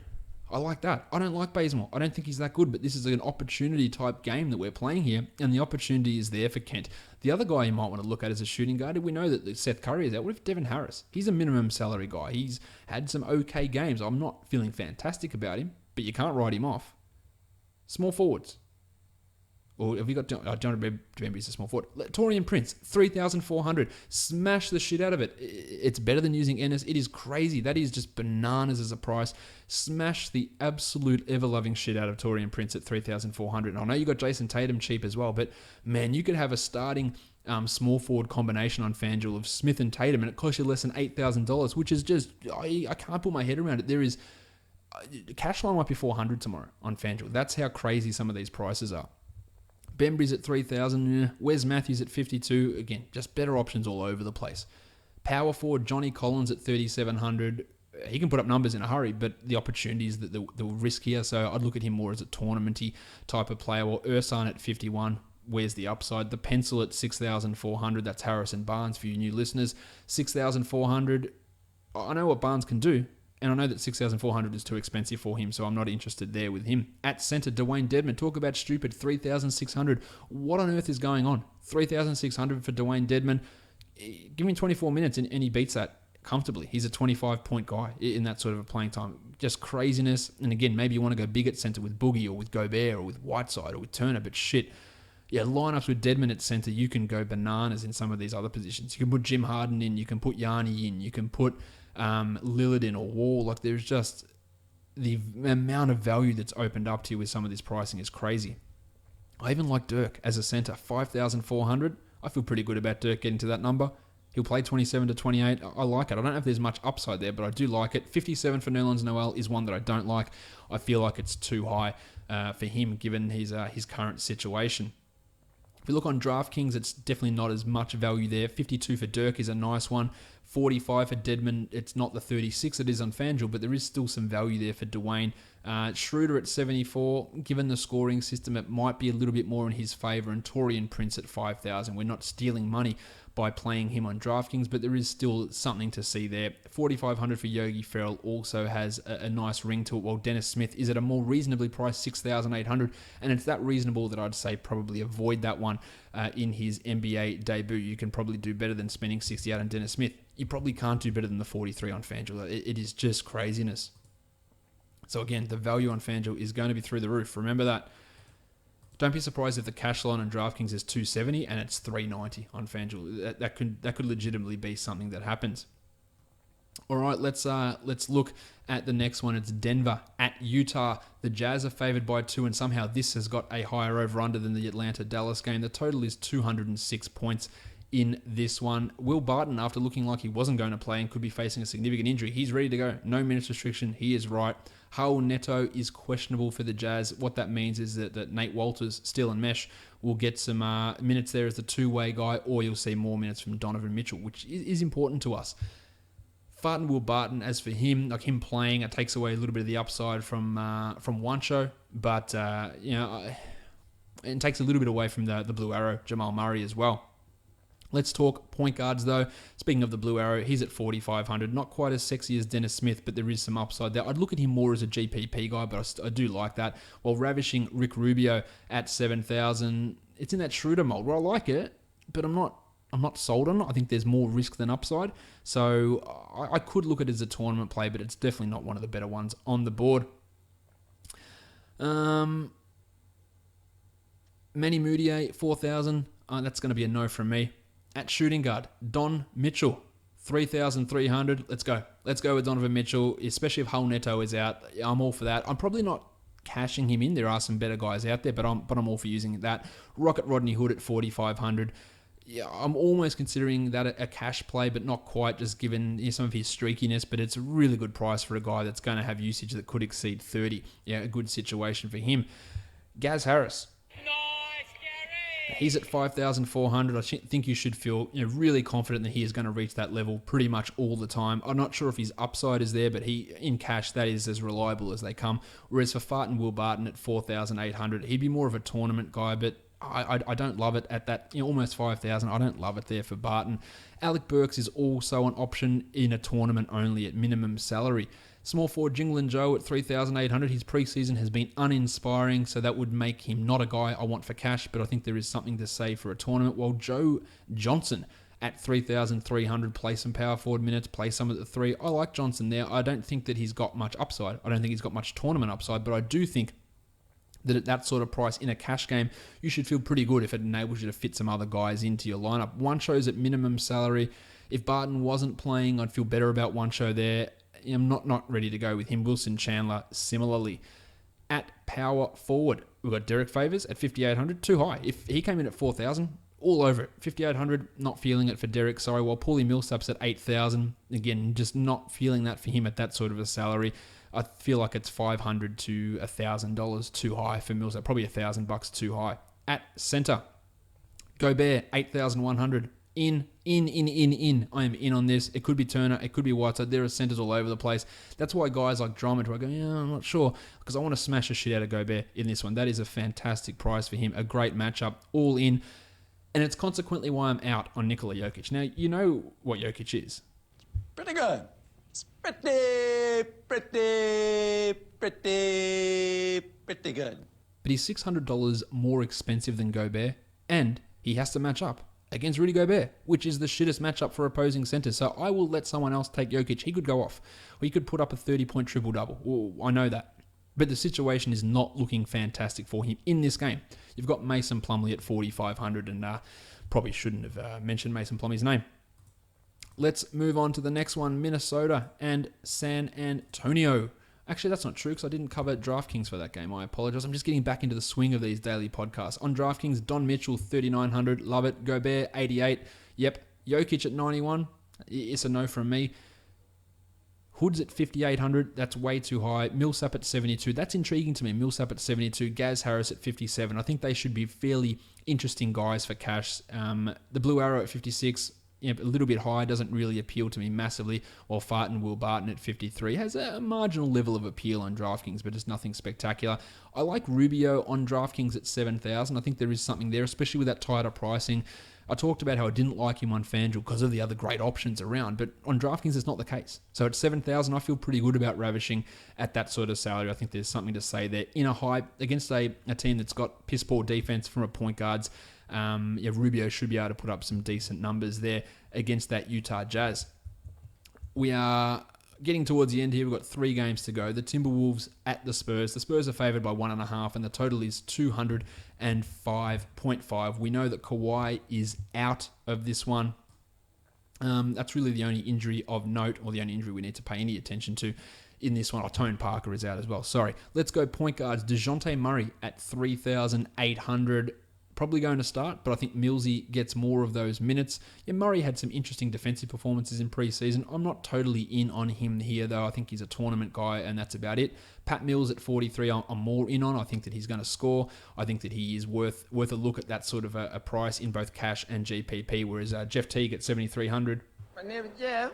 I like that. I don't like Bazemore. I don't think he's that good, but this is an opportunity type game that we're playing here, and the opportunity is there for Kent. The other guy you might want to look at as a shooting guard, we know that Seth Curry is out. What if Devin Harris? He's a minimum salary guy. He's had some okay games. I'm not feeling fantastic about him, but you can't write him off. Small forwards. Or have you got John Bembry's a small forward. Taurean Prince, 3,400. Smash the shit out of it. It's better than using Ennis. It is crazy. That is just bananas as a price. Smash the absolute ever-loving shit out of Taurean Prince at 3,400. And I know you got Jayson Tatum cheap as well, but man, you could have a starting small forward combination on FanDuel of Smith and Tatum, and it costs you less than $8,000, which is just, I can't put my head around it. There is, cash line might be 400 tomorrow on FanDuel. That's how crazy some of these prices are. Bembry's at 3,000. Wes Matthews at 52. Again, just better options all over the place. Power forward Johnny Collins at 3,700. He can put up numbers in a hurry, but the opportunity is the risk here. So I'd look at him more as a tournamenty type of player. Or Ersan at 51. Where's the upside? The pencil at 6,400. That's Harrison Barnes for you new listeners. 6,400. I know what Barnes can do. And I know that 6,400 is too expensive for him, so I'm not interested there with him. At centre, Dwayne Dedmon. Talk about stupid, 3,600. What on earth is going on? 3,600 for Dwayne Dedmon. Give him 24 minutes and he beats that comfortably. He's a 25-point guy in that sort of a playing time. Just craziness. And again, maybe you want to go big at centre with Boogie or with Gobert or with Whiteside or with Turner, but shit. Yeah, lineups with Dedmon at centre, you can go bananas in some of these other positions. You can put Jim Harden in, you can put Yanni in, you can put Lillard in or Wall. Like, there's just the amount of value that's opened up to you with some of this pricing is crazy. I even like Dirk as a centre, 5,400. I feel pretty good about Dirk getting to that number. He'll play 27 to 28. I like it. I don't know if there's much upside there, but I do like it. 57 for Nerlens Noel is one that I don't like. I feel like it's too high for him given his current situation. If we look on DraftKings, it's definitely not as much value there. 52 for Dirk is a nice one. 45 for Dedmon. It's not the 36 it is on FanDuel, but there is still some value there for Dwayne. Schroeder at 74. Given the scoring system, it might be a little bit more in his favour. And Taurean Prince at 5,000. We're not stealing money by playing him on DraftKings, but there is still something to see there. 4,500 for Yogi Ferrell also has a nice ring to it, while Dennis Smith is at a more reasonably priced 6,800, and it's that reasonable that I'd say probably avoid that one in his NBA debut. You can probably do better than spending 68 on Dennis Smith. You probably can't do better than the 43 on FanDuel. It is just craziness. So again, the value on FanDuel is going to be through the roof. Remember that. Don't be surprised if the cash line on DraftKings is 270 and it's 390 on FanDuel. That could legitimately be something that happens. All right, let's look at the next one. It's Denver at Utah. The Jazz are favored by 2, and somehow this has got a higher over/under than the Atlanta-Dallas game. The total is 206 points in this one. Will Barton, after looking like he wasn't going to play and could be facing a significant injury, he's ready to go. No minutes restriction. He is right. Raul Neto is questionable for the Jazz. What that means is that Nate Walters, Steele and Mesh will get some minutes there as the two-way guy, or you'll see more minutes from Donovan Mitchell, which is important to us. Farton Will Barton, as for him, like him playing, it takes away a little bit of the upside from Juancho, but it takes a little bit away from the Blue Arrow, Jamal Murray as well. Let's talk point guards, though. Speaking of the Blue Arrow, he's at 4,500. Not quite as sexy as Dennis Smith, but there is some upside there. I'd look at him more as a GPP guy, but I do like that. While ravishing Rick Rubio at 7,000. It's in that Schroeder mold where I like it, but I'm not I'm not sold on it. I think there's more risk than upside. So I could look at it as a tournament play, but it's definitely not one of the better ones on the board. Manny Moutier, 4,000. That's going to be a no from me. At shooting guard, Don Mitchell, 3,300. Let's go. Let's go with Donovan Mitchell, especially if Hull Neto is out. I'm all for that. I'm probably not cashing him in. There are some better guys out there, but I'm all for using that. Rocket Rodney Hood at 4,500. Yeah, I'm almost considering that a cash play, but not quite, just given some of his streakiness. But it's a really good price for a guy that's going to have usage that could exceed 30. Yeah, a good situation for him. Gaz Harris. He's at 5,400. I think you should feel really confident that he is going to reach that level pretty much all the time. I'm not sure if his upside is there, but he in cash, that is as reliable as they come. Whereas for Fart and Will Barton at 4,800, he'd be more of a tournament guy, but I don't love it at that almost 5,000. I don't love it there for Barton. Alec Burks is also an option in a tournament only at minimum salary. Small forward Jinglen Joe at 3,800. His preseason has been uninspiring, so that would make him not a guy I want for cash, but I think there is something to say for a tournament. While Joe Johnson at 3,300, play some power forward minutes, play some at the 3. I like Johnson there. I don't think that he's got much upside. I don't think he's got much tournament upside, but I do think that at that sort of price in a cash game, you should feel pretty good if it enables you to fit some other guys into your lineup. One show's at minimum salary. If Barton wasn't playing, I'd feel better about one show there. I'm not ready to go with him. Wilson Chandler similarly. At power forward, we've got Derek Favors at 5,800. Too high. If he came in at 4,000, all over it. 5,800, not feeling it for Derek. Sorry. While Paulie Millsap's at 8,000. Again, just not feeling that for him at that sort of a salary. I feel like it's $500 to $1,000 too high for Millsap. Probably $1,000 too high. At center, Gobert, 8,100. In. I am in on this. It could be Turner. It could be Whiteside. There are centers all over the place. That's why guys like Drummond, who I go, I'm not sure, because I want to smash the shit out of Gobert in this one. That is a fantastic price for him. A great matchup. All in. And it's consequently why I'm out on Nikola Jokic. Now, you know what Jokic is. Pretty good. It's pretty good. But he's $600 more expensive than Gobert, and he has to match up against Rudy Gobert, which is the shittest matchup for opposing centers. So I will let someone else take Jokic. He could go off. Or he could put up a 30-point triple-double. Well, I know that. But the situation is not looking fantastic for him in this game. You've got Mason Plumlee at 4,500, and probably shouldn't have mentioned Mason Plumlee's name. Let's move on to the next one, Minnesota and San Antonio. Actually, that's not true because I didn't cover DraftKings for that game. I apologize. I'm just getting back into the swing of these daily podcasts. On DraftKings, Don Mitchell, 3,900. Love it. Gobert, 88. Yep. Jokic at 91. It's a no from me. Hood's at 5,800. That's way too high. Millsap at 72. That's intriguing to me. Millsap at 72. Gaz Harris at 57. I think they should be fairly interesting guys for cash. The Blue Arrow at 56. A little bit high, doesn't really appeal to me massively, while Fart and Will Barton at 53 has a marginal level of appeal on DraftKings, but it's nothing spectacular. I like Rubio on DraftKings at 7,000. I think there is something there, especially with that tighter pricing. I talked about how I didn't like him on FanDuel because of the other great options around, but on DraftKings it's not the case. So at 7,000, I feel pretty good about ravishing at that sort of salary. I think there's something to say there. In a hype against a team that's got piss poor defense from a point guards, Rubio should be able to put up some decent numbers there against that Utah Jazz. We are getting towards the end here. We've got 3 games to go. The Timberwolves at the Spurs. The Spurs are favored by 1.5, and the total is 205.5. We know that Kawhi is out of this one. That's really the only injury of note, or the only injury we need to pay any attention to in this one. Tone Parker is out as well. Sorry. Let's go point guards. DeJounte Murray at 3,800. Probably going to start, but I think Millsy gets more of those minutes. Yeah, Murray had some interesting defensive performances in preseason. I'm not totally in on him here, though. I think he's a tournament guy, and that's about it. Pat Mills at 43, I'm more in on. I think that he's going to score. I think that he is worth a look at that sort of a price in both cash and GPP, whereas Jeff Teague at 7,300. My name is Jeff.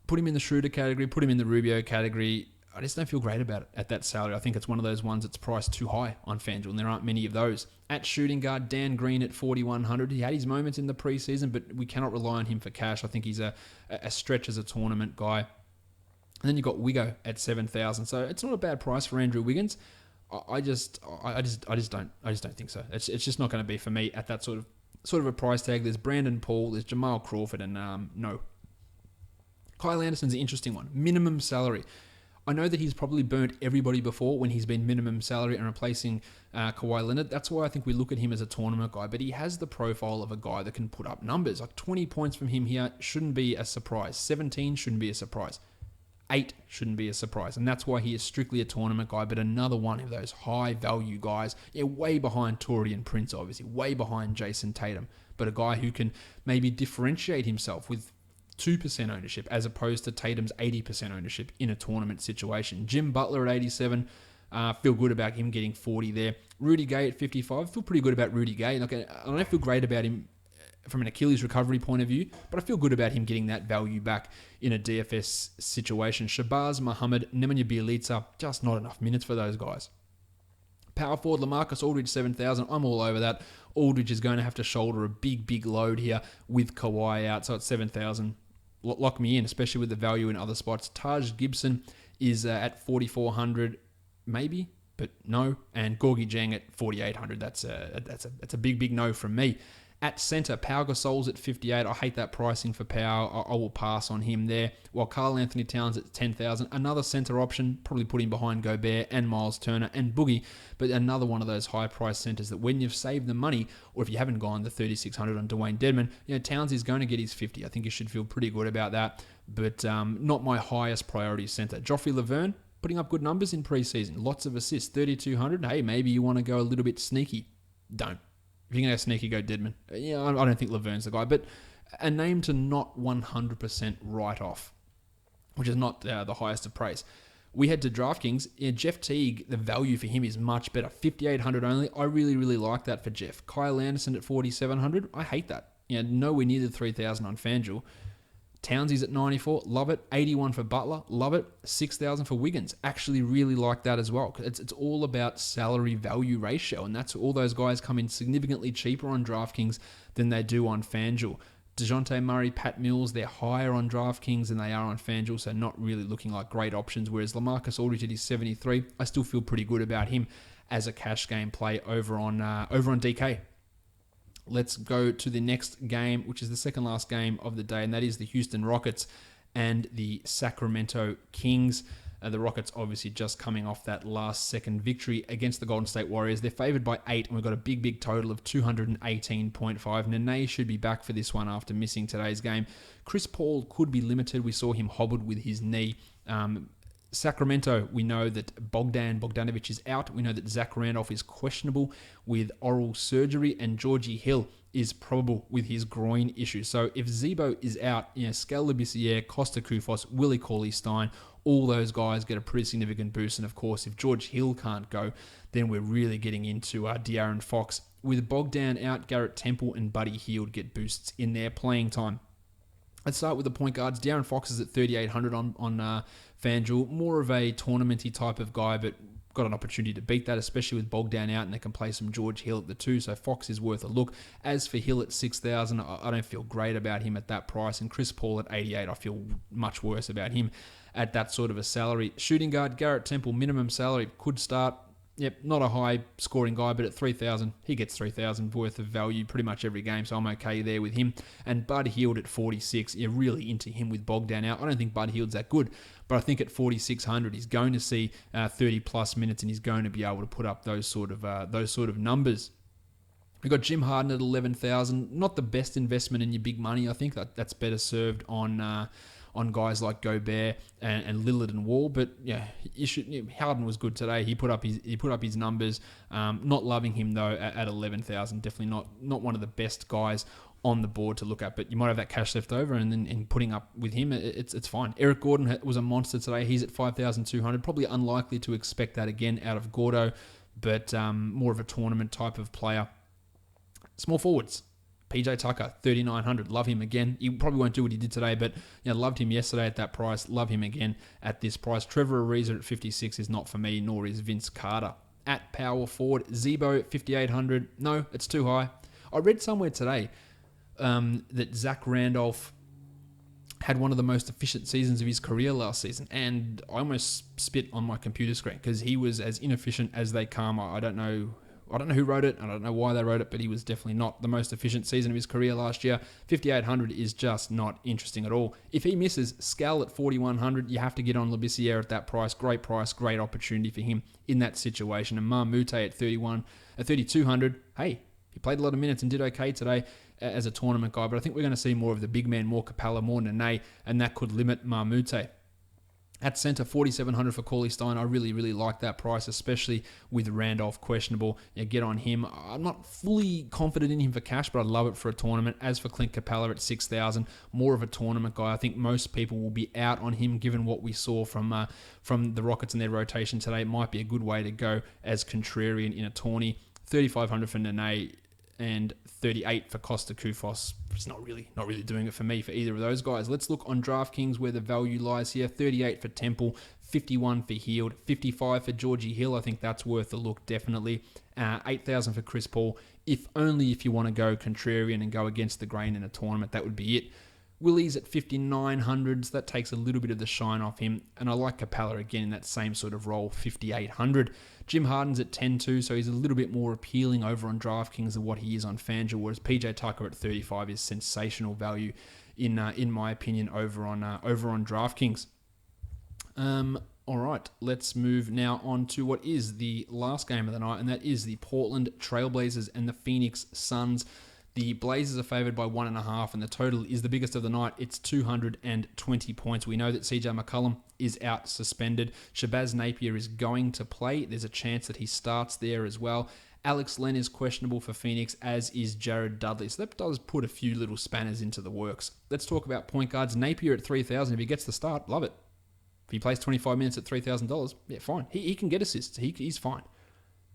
Put him in the Schroeder category, put him in the Rubio category. I just don't feel great about it at that salary. I think it's one of those ones that's priced too high on FanDuel, and there aren't many of those. At shooting guard, Dan Green at 4,100. He had his moments in the preseason, but we cannot rely on him for cash. I think he's a stretch as a tournament guy. And then you've got Wiggo at 7,000. So it's not a bad price for Andrew Wiggins. I just don't think so. It's just not going to be for me at that sort of sort of a price tag. There's Brandon Paul, there's Jamal Crawford, and no. Kyle Anderson's an interesting one. Minimum salary. I know that he's probably burnt everybody before when he's been minimum salary and replacing Kawhi Leonard. That's why I think we look at him as a tournament guy, but he has the profile of a guy that can put up numbers. Like 20 points from him here shouldn't be a surprise. 17 shouldn't be a surprise. 8 shouldn't be a surprise. And that's why he is strictly a tournament guy, but another one of those high-value guys, way behind Torian Prince, obviously, way behind Jayson Tatum, but a guy who can maybe differentiate himself with 2% ownership as opposed to Tatum's 80% ownership in a tournament situation. Jim Butler at 87, feel good about him getting 40 there. Rudy Gay at 55, feel pretty good about Rudy Gay. Like, I don't feel great about him from an Achilles recovery point of view, but I feel good about him getting that value back in a DFS situation. Shabazz Muhammad, Nemanja Bjelica, just not enough minutes for those guys. Power forward LaMarcus Aldridge, 7,000. I'm all over that. Aldridge is going to have to shoulder a big load here with Kawhi out, so at 7,000. Lock me in, especially with the value in other spots. Taj Gibson is at 4,400, maybe, but no. And Gorgie Jang at 4,800. That's a big no from me. At centre, Pau Gasol's at 58. I hate that pricing for Pau. I will pass on him there. While Karl Anthony Towns at 10,000. Another centre option, probably put him behind Gobert and Miles Turner and Boogie. But another one of those high-priced centres that when you've saved the money, or if you haven't gone the 3,600 on Dwayne Dedmon, Towns is going to get his 50. I think you should feel pretty good about that. But not my highest priority centre. Joffrey Laverne, putting up good numbers in preseason. Lots of assists, 3,200. Hey, maybe you want to go a little bit sneaky. Don't. If you're going to go sneaky, go Dedmon. I don't think Laverne's the guy, but a name to not 100% write off, which is not the highest of praise. We head to DraftKings. Jeff Teague, the value for him is much better. 5,800 only. I really like that for Jeff. Kyle Anderson at 4,700. I hate that. Nowhere near the 3,000 on FanDuel. Townsy's at 94, love it. 81 for Butler, love it. 6,000 for Wiggins, actually really like that as well. It's all about salary value ratio, and that's all those guys come in significantly cheaper on DraftKings than they do on FanDuel. DeJounte Murray, Pat Mills, they're higher on DraftKings than they are on FanDuel, so not really looking like great options. Whereas LaMarcus Aldridge is 73, I still feel pretty good about him as a cash game play over on DK. Let's go to the next game, which is the second last game of the day, and that is the Houston Rockets and the Sacramento Kings. The Rockets obviously just coming off that last-second victory against the Golden State Warriors. They're favored by 8, and we've got a big total of 218.5. Nene should be back for this one after missing today's game. Chris Paul could be limited. We saw him hobbled with his knee. Sacramento, we know that Bogdanovic is out. We know that Zach Randolph is questionable with oral surgery, and Georgie Hill is probable with his groin issue. So if Zebo is out, Skal Labissiere, Costa Koufos, Willie Cauley-Stein, all those guys get a pretty significant boost. And of course, if George Hill can't go, then we're really getting into De'Aaron Fox. With Bogdan out, Garrett Temple and Buddy Hield get boosts in their playing time. Let's start with the point guards. De'Aaron Fox is at 3,800 on FanDuel. More of a tournamenty type of guy, but got an opportunity to beat that, especially with Bogdan out, and they can play some George Hill at the 2, so Fox is worth a look. As for Hill at 6,000, I don't feel great about him at that price, and Chris Paul at 88, I feel much worse about him at that sort of a salary. Shooting guard, Garrett Temple, minimum salary, could start. Yep, not a high-scoring guy, but at 3,000, he gets 3,000 worth of value pretty much every game, so I'm okay there with him. And Bud Hield at 46, you're really into him with Bogdan out. I don't think Bud Hield's that good, but I think at 4,600, he's going to see 30-plus minutes, and he's going to be able to put up those sort of numbers. We've got Jim Harden at 11,000. Not the best investment in your big money. I think that's better served on guys like Gobert and Lillard and Wall, but Harden was good today. He put up his numbers. Not loving him though at 11,000. Definitely not one of the best guys on the board to look at. But you might have that cash left over, and then putting up with him, it's fine. Eric Gordon was a monster today. He's at 5,200. Probably unlikely to expect that again out of Gordo, but more of a tournament type of player. Small forwards. PJ Tucker, 3,900. Love him again. He probably won't do what he did today, but loved him yesterday at that price. Love him again at this price. Trevor Ariza at 56 is not for me, nor is Vince Carter. At power forward, Zebo at 5,800. No, it's too high. I read somewhere today that Zach Randolph had one of the most efficient seasons of his career last season, and I almost spit on my computer screen because he was as inefficient as they come. I don't know I don't know who wrote it, and I don't know why they wrote it, but he was definitely not the most efficient season of his career last year. 5,800 is just not interesting at all. If he misses, Scal at 4,100, you have to get on Labissiere at that price, great opportunity for him in that situation. And Mamute at 3,200, hey, he played a lot of minutes and did okay today as a tournament guy, but I think we're going to see more of the big man, more Capella, more Nene, and that could limit Mamute. At centre, 4,700 for Cauley Stein. I really, really like that price, especially with Randolph questionable. Get on him. I'm not fully confident in him for cash, but I'd love it for a tournament. As for Clint Capella at 6,000, more of a tournament guy. I think most people will be out on him, given what we saw from the Rockets and their rotation today. It might be a good way to go as contrarian in a tourney. 3,500 for Nene and 38 for Costa Koufos. It's not really doing it for me for either of those guys. Let's look on DraftKings where the value lies here. 38 for Temple, 51 for Hield, 55 for Georgie Hill. I think that's worth a look, definitely. 8,000 for Chris Paul. If you want to go contrarian and go against the grain in a tournament, that would be it. Willie's at 5,900s. That takes a little bit of the shine off him. And I like Capella again in that same sort of role, 5,800. Jim Harden's at 10-2, so he's a little bit more appealing over on DraftKings than what he is on FanDuel, whereas PJ Tucker at 35 is sensational value in my opinion over on DraftKings. All right, let's move now on to what is the last game of the night, and that is the Portland Trailblazers and the Phoenix Suns. The Blazers are favored by 1.5, and the total is the biggest of the night. It's 220 points. We know that CJ McCollum is out suspended. Shabazz Napier is going to play. There's a chance that he starts there as well. Alex Len is questionable for Phoenix, as is Jared Dudley. So that does put a few little spanners into the works. Let's talk about point guards. Napier at 3,000. If he gets the start, love it. If he plays 25 minutes at $3,000, yeah, fine. He can get assists. He's fine.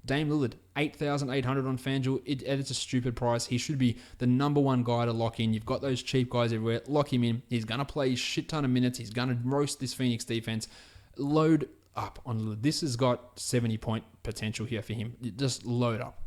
Dame Lillard, 8,800 on FanDuel. It's a stupid price. He should be the number one guy to lock in. You've got those cheap guys everywhere. Lock him in. He's going to play a shit ton of minutes. He's going to roast this Phoenix defense. Load up on Lillard. This has got 70-point potential here for him. Just load up.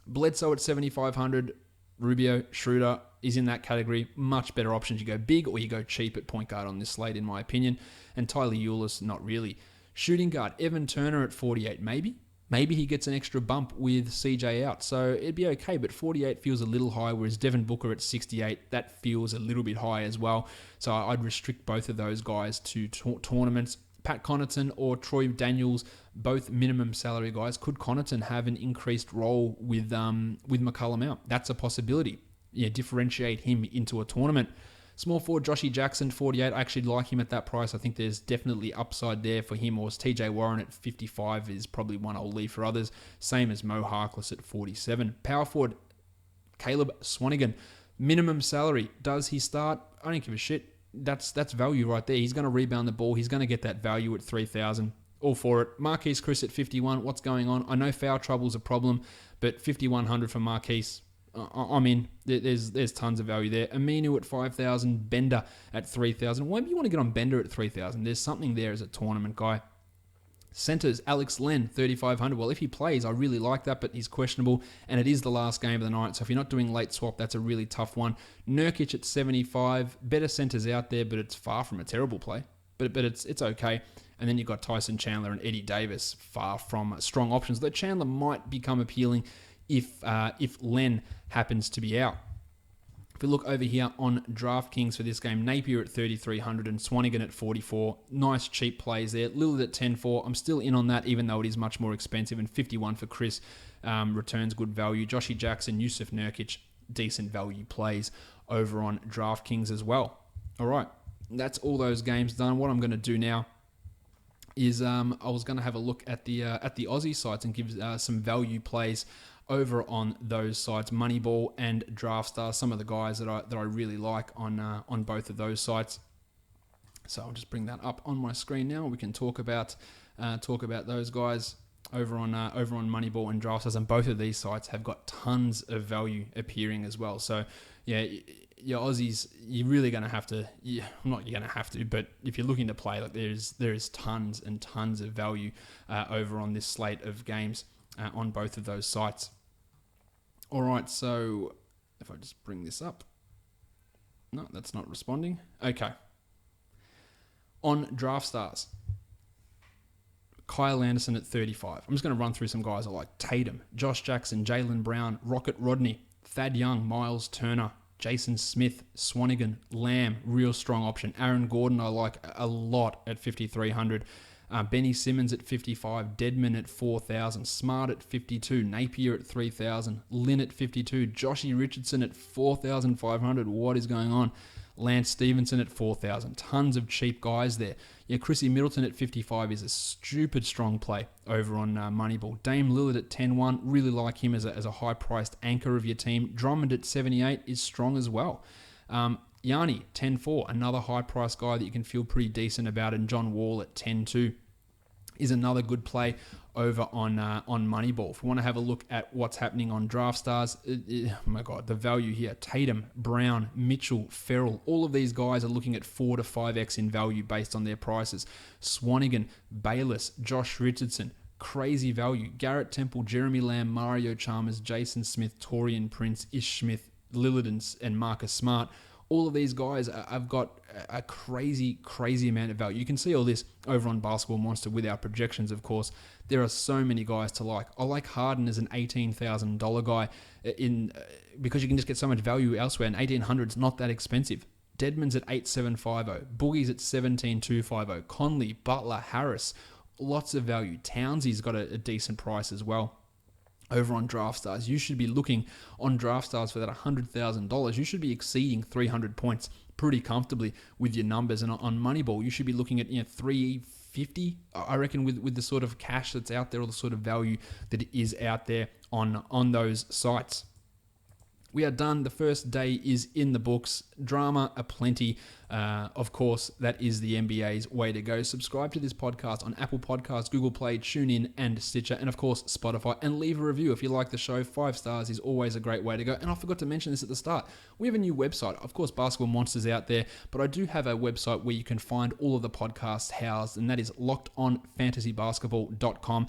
Bledsoe at 7,500. Rubio, Schroeder is in that category. Much better options. You go big or you go cheap at point guard on this slate, in my opinion. And Tyler Ulis, not really. Shooting guard, Evan Turner at 48, maybe. Maybe he gets an extra bump with CJ out, so it'd be okay, but 48 feels a little high, whereas Devin Booker at 68, that feels a little bit high as well. So I'd restrict both of those guys to tournaments. Pat Connaughton or Troy Daniels, both minimum salary guys. Could Connaughton have an increased role with McCollum out? That's a possibility. Yeah, differentiate him into a tournament. Small forward, Joshy Jackson, 48. I actually like him at that price. I think there's definitely upside there for him. Or TJ Warren at 55 is probably one I'll leave for others. Same as Mo Harkless at 47. Power forward, Caleb Swanigan. Minimum salary. Does he start? I don't give a shit. That's value right there. He's going to rebound the ball. He's going to get that value at 3,000. All for it. Marquise Chris at 51. What's going on? I know foul trouble's a problem, but 5,100 for Marquise. I'm in. There's tons of value there. Aminu at 5,000. Bender at 3,000. Why do you want to get on Bender at 3,000? There's something there as a tournament guy. Centers, Alex Len, 3,500. Well, if he plays, I really like that, but he's questionable, and it is the last game of the night, so if you're not doing late swap, that's a really tough one. Nurkic at 75. Better centers out there, but it's far from a terrible play. But it's okay. And then you've got Tyson Chandler and Eddie Davis, far from strong options. Though Chandler might become appealing if Len happens to be out. If we look over here on DraftKings for this game, Napier at 3,300 and Swanigan at 44. Nice cheap plays there. Lillard at 10-4. I'm still in on that, even though it is much more expensive. And 51 for Chris returns good value. Joshy Jackson, Yusuf Nurkic, decent value plays over on DraftKings as well. All right, that's all those games done. What I'm going to do now is I was going to have a look at the Aussie sites and give some value plays over on those sites, Moneyball and DraftStar, some of the guys that I really like on both of those sites. So I'll just bring that up on my screen now. We can talk about those guys over on Moneyball and DraftStars, and both of these sites have got tons of value appearing as well. So yeah, your Aussies, you're really going to have to. Yeah, not you're going to have to, but if you're looking to play, like there is tons and tons of value over on this slate of games on both of those sites. All right, so if I just bring this up. No, that's not responding. Okay. On DraftStars, Kyle Anderson at 35. I'm just going to run through some guys I like. Tatum, Josh Jackson, Jaylen Brown, Rocket Rodney, Thad Young, Miles Turner, Jayson Smith, Swanigan, Lamb, real strong option. Aaron Gordon I like a lot at 5,300. Benny Simmons at 55, Deadman at 4,000, Smart at 52, Napier at 3,000, Lynn at 52, Joshy Richardson at 4,500. What is going on? Lance Stevenson at 4,000. Tons of cheap guys there. Yeah, Chrissy Middleton at 55 is a stupid strong play over on Moneyball. Dame Lillard at 10-1. Really like him as a high-priced anchor of your team. Drummond at 78 is strong as well. Yanni, 10-4. Another high-priced guy that you can feel pretty decent about. And John Wall at 10-2 is another good play over on Moneyball. If we want to have a look at what's happening on Draft Stars, oh my God, the value here. Tatum, Brown, Mitchell, Ferrell, all of these guys are looking at 4 to 5x in value based on their prices. Swanigan, Bayless, Josh Richardson, crazy value. Garrett Temple, Jeremy Lamb, Mario Chalmers, Jason Smith, Torian Prince, Ish Smith, Lillard and Marcus Smart. All of these guys have got a crazy, crazy amount of value. You can see all this over on Basketball Monster with our projections, of course. There are so many guys to like. I like Harden as an $18,000 guy because you can just get so much value elsewhere, and $1,800 is not that expensive. Deadman's at 8,750. Boogie's at 17,250. Conley, Butler, Harris, lots of value. Townsie's got a decent price as well. Over on Draft Stars, you should be looking on Draft Stars for that $100,000. You should be exceeding 300 points pretty comfortably with your numbers. And on Moneyball, you should be looking at 350, I reckon, with the sort of cash that's out there, or the sort of value that is out there on those sites. We are done. The first day is in the books. Drama aplenty. Of course, that is the NBA's way to go. Subscribe to this podcast on Apple Podcasts, Google Play, TuneIn, and Stitcher, and of course, Spotify. And leave a review if you like the show. 5 stars is always a great way to go. And I forgot to mention this at the start. We have a new website. Of course, Basketball Monsters out there, but I do have a website where you can find all of the podcasts housed, and that is lockedonfantasybasketball.com.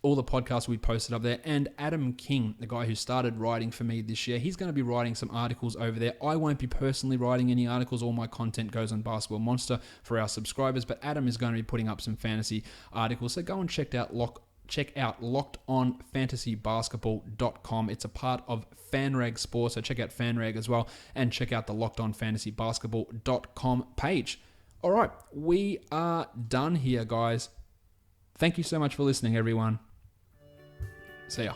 All the podcasts we posted up there. And Adam King, the guy who started writing for me this year, he's going to be writing some articles over there. I won't be personally writing any articles. All my content goes on Basketball Monster for our subscribers, but Adam is going to be putting up some fantasy articles. So go and check out lockedonfantasybasketball.com. It's a part of FanRag Sports, so check out FanRag as well, and check out the lockedonfantasybasketball.com page. All right, we are done here, guys. Thank you so much for listening, everyone. See ya.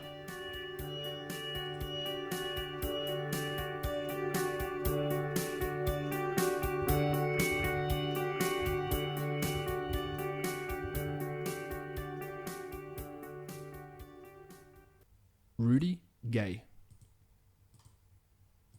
Rudy Gay.